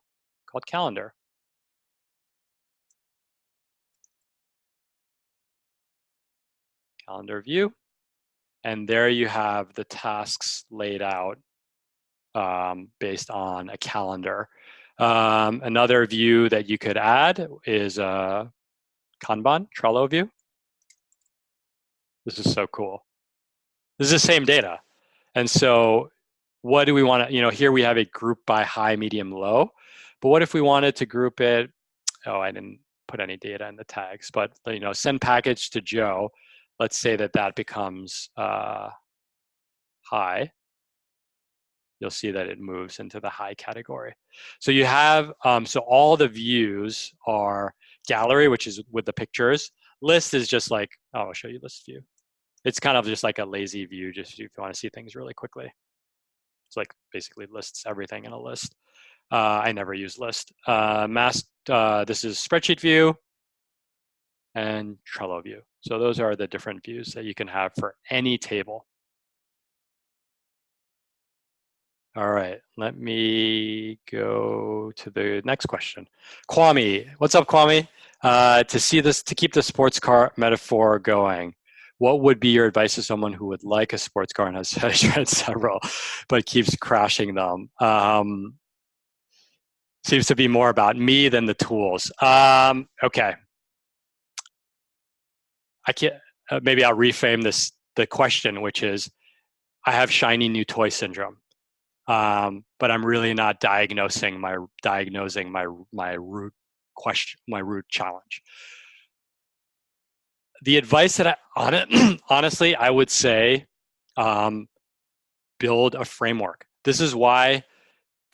called calendar. Calendar view. And there you have the tasks laid out based on a calendar. Another view that you could add is a Kanban, Trello view. This is so cool. This is the same data. And so what do we want to, here we have it grouped by high, medium, low. But what if we wanted to group it, I didn't put any data in the tags, but send package to Joe. Let's say that becomes high. You'll see that it moves into the high category. So you have, so all the views are gallery, which is with the pictures. List is just like, oh, I'll show you list view. It's kind of just like a lazy view, just if you want to see things really quickly. It's like basically lists everything in a list. I never use list. This is spreadsheet view and Trello view. So those are the different views that you can have for any table. All right, let me go to the next question. Kwame, what's up, Kwame? To keep the sports car metaphor going, what would be your advice to someone who would like a sports car and has tried several, but keeps crashing them? Seems to be more about me than the tools. Okay, I can't. Maybe I'll reframe the question, which is, I have shiny new toy syndrome. But I'm really not diagnosing my root question, my root challenge. The advice that honestly, I would say, build a framework. This is why,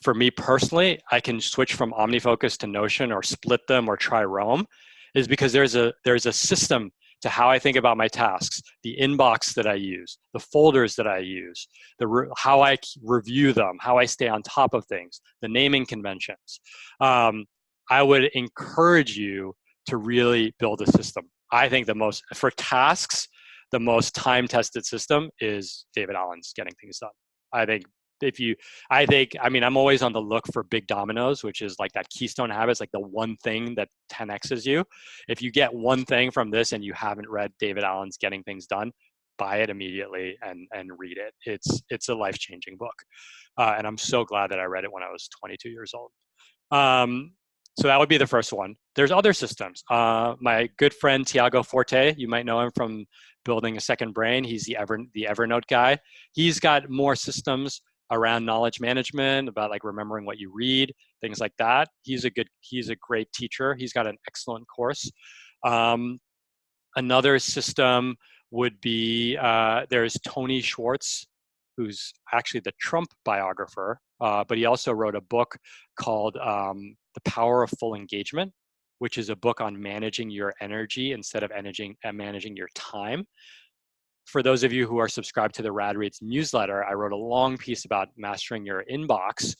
for me personally, I can switch from OmniFocus to Notion or split them or try Roam, is because there's a system to how I think about my tasks, the inbox that I use, the folders that I use, how I review them, how I stay on top of things, the naming conventions. I would encourage you to really build a system. I think for tasks, the most time-tested system is David Allen's Getting Things Done. I think I'm always on the look for big dominoes, which is like that keystone habits, like the one thing that 10x's you. If you get one thing from this and you haven't read David Allen's Getting Things Done, buy it immediately and read it. It's a life-changing book. And I'm so glad that I read it when I was 22 years old. So that would be the first one. There's other systems. My good friend, Tiago Forte, you might know him from Building a Second Brain. He's the Evernote guy. He's got more systems around knowledge management, about like remembering what you read, things like that. He's a great teacher. He's got an excellent course. Another system would be, there's Tony Schwartz, who's actually the Trump biographer, but he also wrote a book called The Power of Full Engagement, which is a book on managing your energy instead of managing your time. For those of you who are subscribed to the Rad Reads newsletter, I wrote a long piece about mastering your inbox,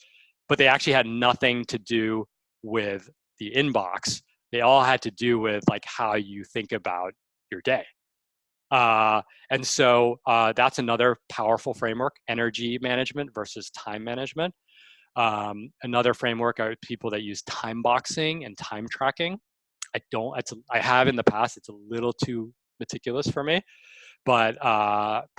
but they actually had nothing to do with the inbox. They all had to do with like how you think about your day. And so that's another powerful framework, energy management versus time management. Another framework are people that use time boxing and time tracking. I have in the past, it's a little too meticulous for me, but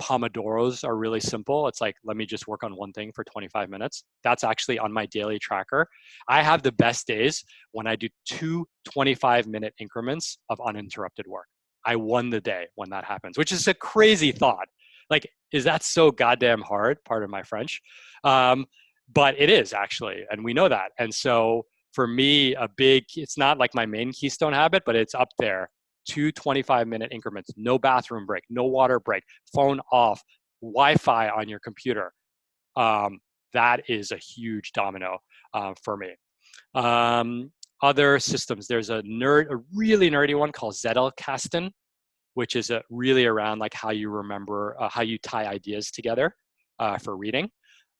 Pomodoros are really simple. It's like, let me just work on one thing for 25 minutes. That's actually on my daily tracker. I have the best days when I do 2 25-minute increments of uninterrupted work. I won the day when that happens, which is a crazy thought. Like, is that so goddamn hard? Pardon my French. But it is actually, and we know that. And so for me, it's not like my main keystone habit, but it's up there. 2 25-minute increments, no bathroom break, no water break, phone off, Wi-Fi on your computer. That is a huge domino for me. Other systems, there's a really nerdy one called Zettelkasten, which is really around like how you remember, how you tie ideas together for reading.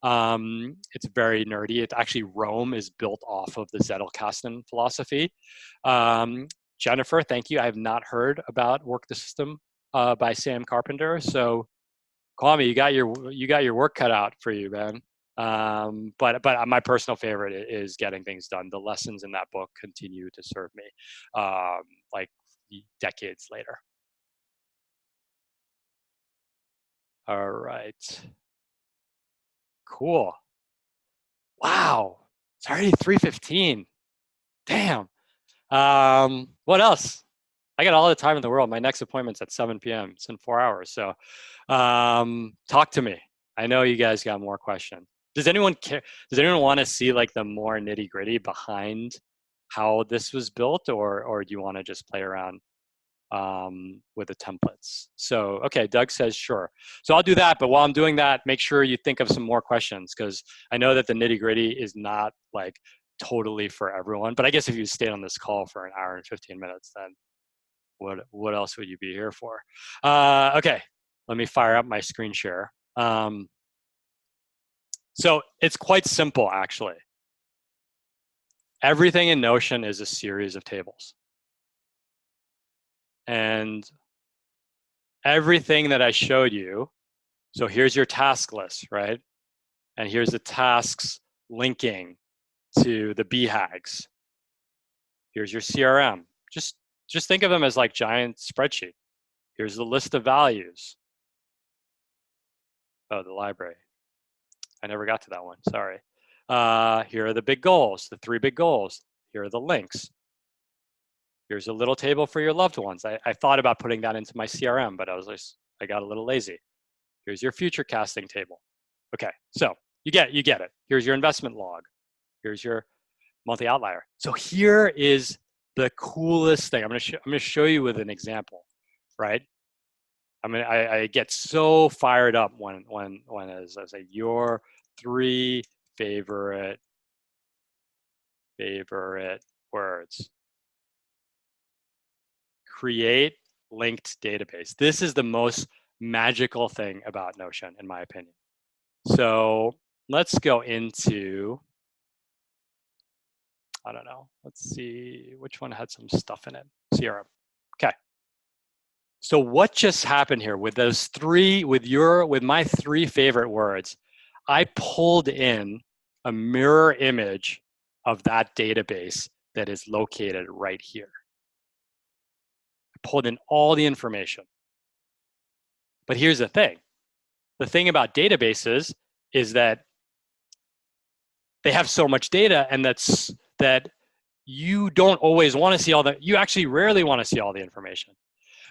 It's very nerdy. It's actually, Rome is built off of the Zettelkasten philosophy. Jennifer, thank you. I have not heard about Work the System by Sam Carpenter. So, Kwame, you got your work cut out for you, man. But my personal favorite is Getting Things Done. The lessons in that book continue to serve me, like decades later. All right. Cool. Wow. It's already 3:15. Damn. What else? I got all the time in the world. My next appointment's at 7 p.m. It's in 4 hours. So talk to me. I know you guys got more questions. Does anyone care? Does anyone want to see like the more nitty gritty behind how this was built, or do you want to just play around with the templates? So, okay, Doug says sure. So I'll do that, but while I'm doing that, make sure you think of some more questions, because I know that the nitty gritty is not like totally for everyone. But I guess if you stayed on this call for an hour and 15 minutes, then what else would you be here for? Okay, let me fire up my screen share. So it's quite simple, actually. Everything in Notion is a series of tables. And everything that I showed you, so here's your task list, right? And here's the tasks linking to the BHAGs. Here's your CRM. Just think of them as like giant spreadsheet. Here's the list of values. Oh, the library. I never got to that one, sorry. Here are the big goals, the 3 big goals. Here are the links. Here's a little table for your loved ones. I thought about putting that into my CRM, but I got a little lazy. Here's your future casting table. Okay, so you get it. Here's your investment log. Here's your monthly outlier. So here is the coolest thing. I'm gonna show you with an example, right? I get so fired up when as I say your 3 favorite words. Create linked database. This is the most magical thing about Notion, in my opinion. So let's go into, I don't know, let's see which one had some stuff in it. CRM. Okay. So what just happened here with those 3, with my 3 favorite words, I pulled in a mirror image of that database that is located right here. I pulled in all the information. But here's the thing. The thing about databases is that they have so much data, and that you don't always want to see you actually rarely want to see all the information.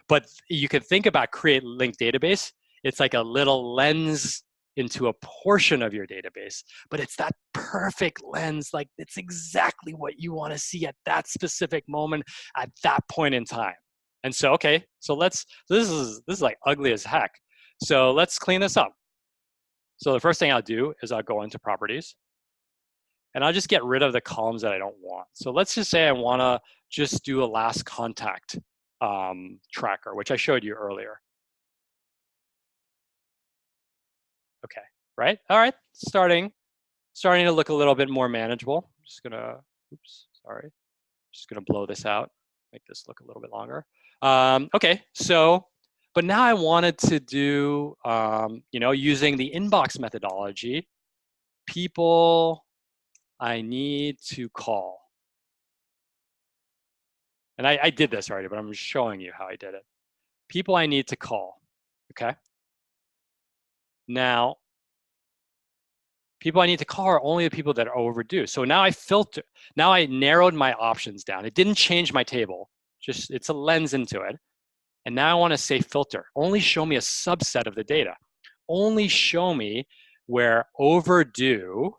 But you can think about create linked database. It's like a little lens into a portion of your database, but it's that perfect lens. Like it's exactly what you want to see at that specific moment, at that point in time. And so, okay, so this is like ugly as heck. So let's clean this up. So the first thing I'll do is I'll go into properties, and I'll just get rid of the columns that I don't want. So let's just say I want to just do a last contact tracker, which I showed you earlier. Okay, right? All right, starting to look a little bit more manageable. I'm just gonna, oops, sorry. Just gonna blow this out, make this look a little bit longer. Okay, so, but now I wanted to do, using the inbox methodology, people I need to call. And I did this already, but I'm just showing you how I did it. People I need to call, okay? Now, people I need to call are only the people that are overdue. So now I narrowed my options down. It didn't change my table, just it's a lens into it. And now I want to say filter. Only show me a subset of the data. Only show me where overdue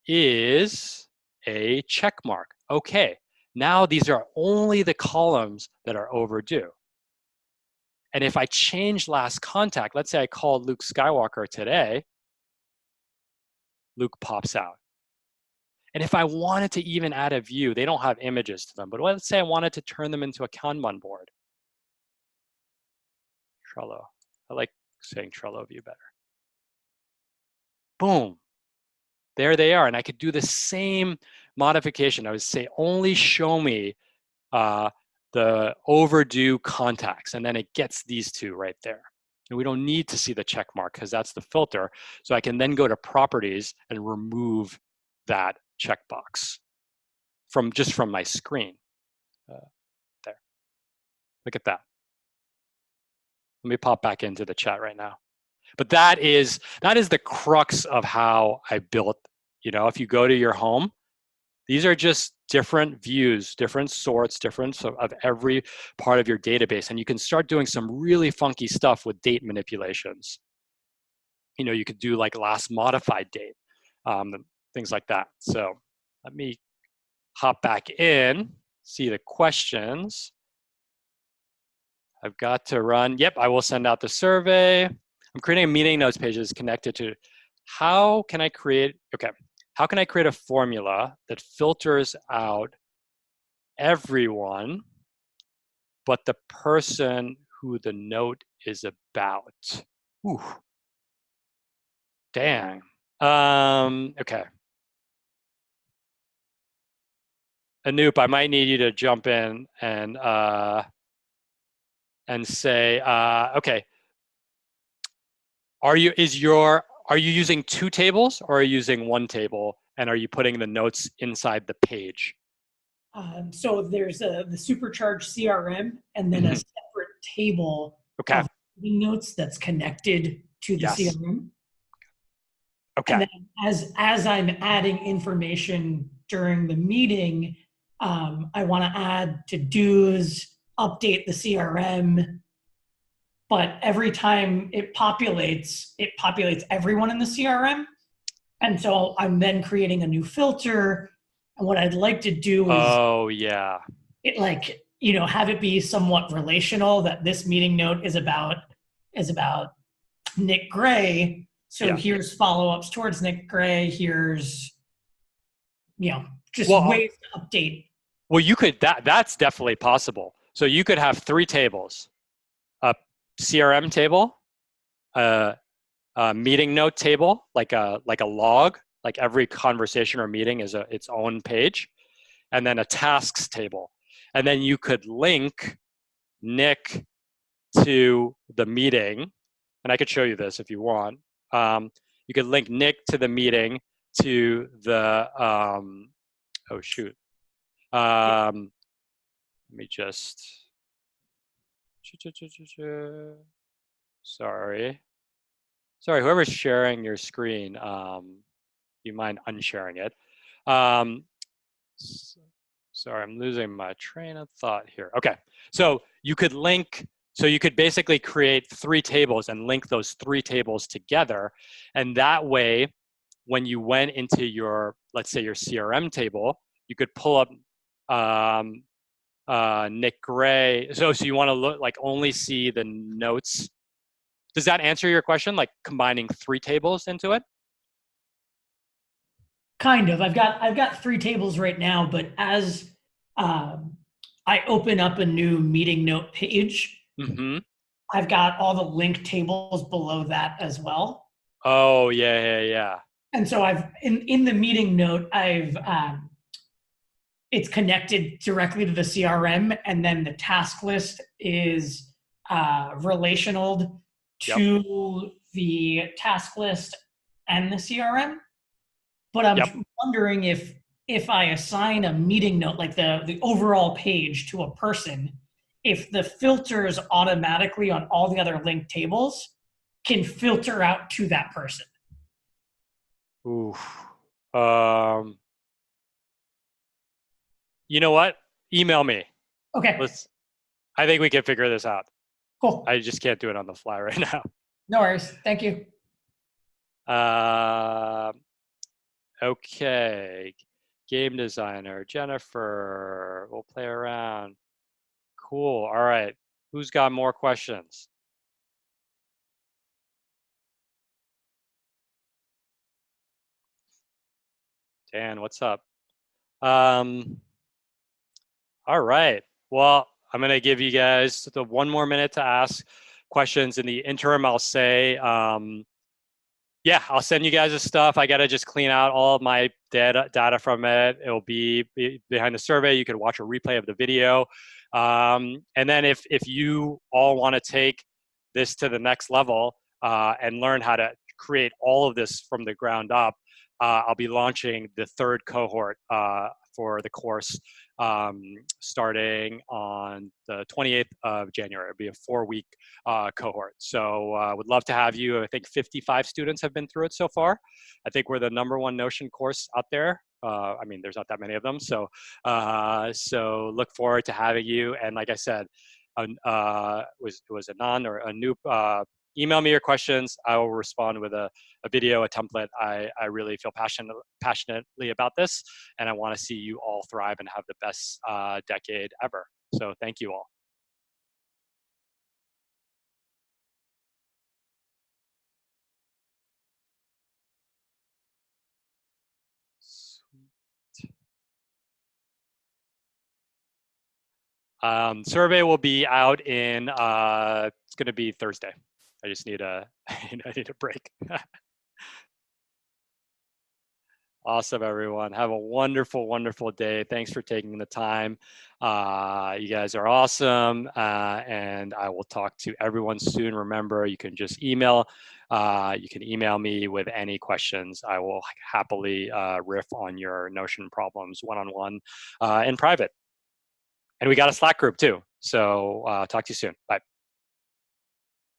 is a check mark. Okay, now these are only the columns that are overdue. And if I change last contact, let's say I called Luke Skywalker today, Luke pops out. And if I wanted to even add a view, they don't have images to them, but let's say I wanted to turn them into a Kanban board. Trello. I like saying Trello view better. Boom. There they are. And I could do the same modification. I would say only show me the overdue contacts, and then it gets these 2 right there. And we don't need to see the check mark because that's the filter. So I can then go to properties and remove that checkbox from my screen. There. Look at that. Let me pop back into the chat right now. But that is the crux of how I built. If you go to your home, these are just different views, different sorts, different of every part of your database. And you can start doing some really funky stuff with date manipulations. You could do like last modified date, things like that. So let me hop back in, see the questions. I've got to run. Yep, I will send out the survey. I'm creating a meeting notes page that's connected to how can I create how can I create a formula that filters out everyone but the person who the note is about? Ooh, dang. Okay. Anoop, I might need you to jump in and say, okay, are you using two tables or are you using one table, and are you putting the notes inside the page? So there's the supercharge CRM and then a separate table Okay. of notes that's connected to the Yes. CRM. Okay. And then as I'm adding information during the meeting, I want to add to-dos, update the CRM. But every time it populates everyone in the CRM. And so I'm then creating a new filter. And what I'd like to do is have it be somewhat relational, that this meeting note is about Nick Gray. So here's follow-ups towards Nick Gray. Here's ways to update. Well, you could that's definitely possible. So you could have three tables: a CRM table, a meeting note table, like a log, like every conversation or meeting is its own page, and then a tasks table. And then you could link Nick to the meeting, and I could show you this if you want. You could link Nick to the meeting to the oh shoot. Let me just sorry, whoever's sharing your screen, you mind unsharing it? Sorry, I'm losing my train of thought here. Okay, so you could basically create three tables and link those three tables together. And that way, when you went into your, let's say your CRM table, you could pull up Nick Gray. So you want to look only see the notes. Does that answer your question? Like combining three tables into it? Kind of. I've got three tables right now, but as I open up a new meeting note page, I've got all the link tables below that as well. Oh yeah. And so I've in the meeting note, it's connected directly to the CRM, and then the task list is relational to the task list and the CRM. But I'm wondering if I assign a meeting note, like the overall page, to a person, if the filters automatically on all the other linked tables can filter out to that person. Ooh. You know what? Email me. Okay. I think we can figure this out. Cool. I just can't do it on the fly right now. No worries. Thank you. Okay. Game designer, Jennifer. We'll play around. Cool. All right. Who's got more questions? Dan, what's up? All right. Well, I'm going to give you guys one more minute to ask questions. In the interim, I'll say, yeah, I'll send you guys the stuff. I got to just clean out all of my data from it. It'll be behind the survey. You can watch a replay of the video. And then if you all want to take this to the next level and learn how to create all of this from the ground up, I'll be launching the third cohort for the course starting on the 28th of January. It'll be a 4-week cohort. So would love to have you. I think 55 students have been through it so far. I think we're the #1 Notion course out there. I mean, there's not that many of them. So so look forward to having you. And like I said, it was Anand or Anoop. Email me your questions. I will respond with a video, a template. I really feel passionately about this, and I want to see you all thrive and have the best decade ever. So thank you all. Survey will be out in, it's going to be Thursday. I just need I need a break. Awesome, everyone. Have a wonderful, wonderful day. Thanks for taking the time. You guys are awesome. And I will talk to everyone soon. Remember, you can just email. You can email me with any questions. I will happily riff on your Notion problems one-on-one in private. And we got a Slack group too. So talk to you soon. Bye.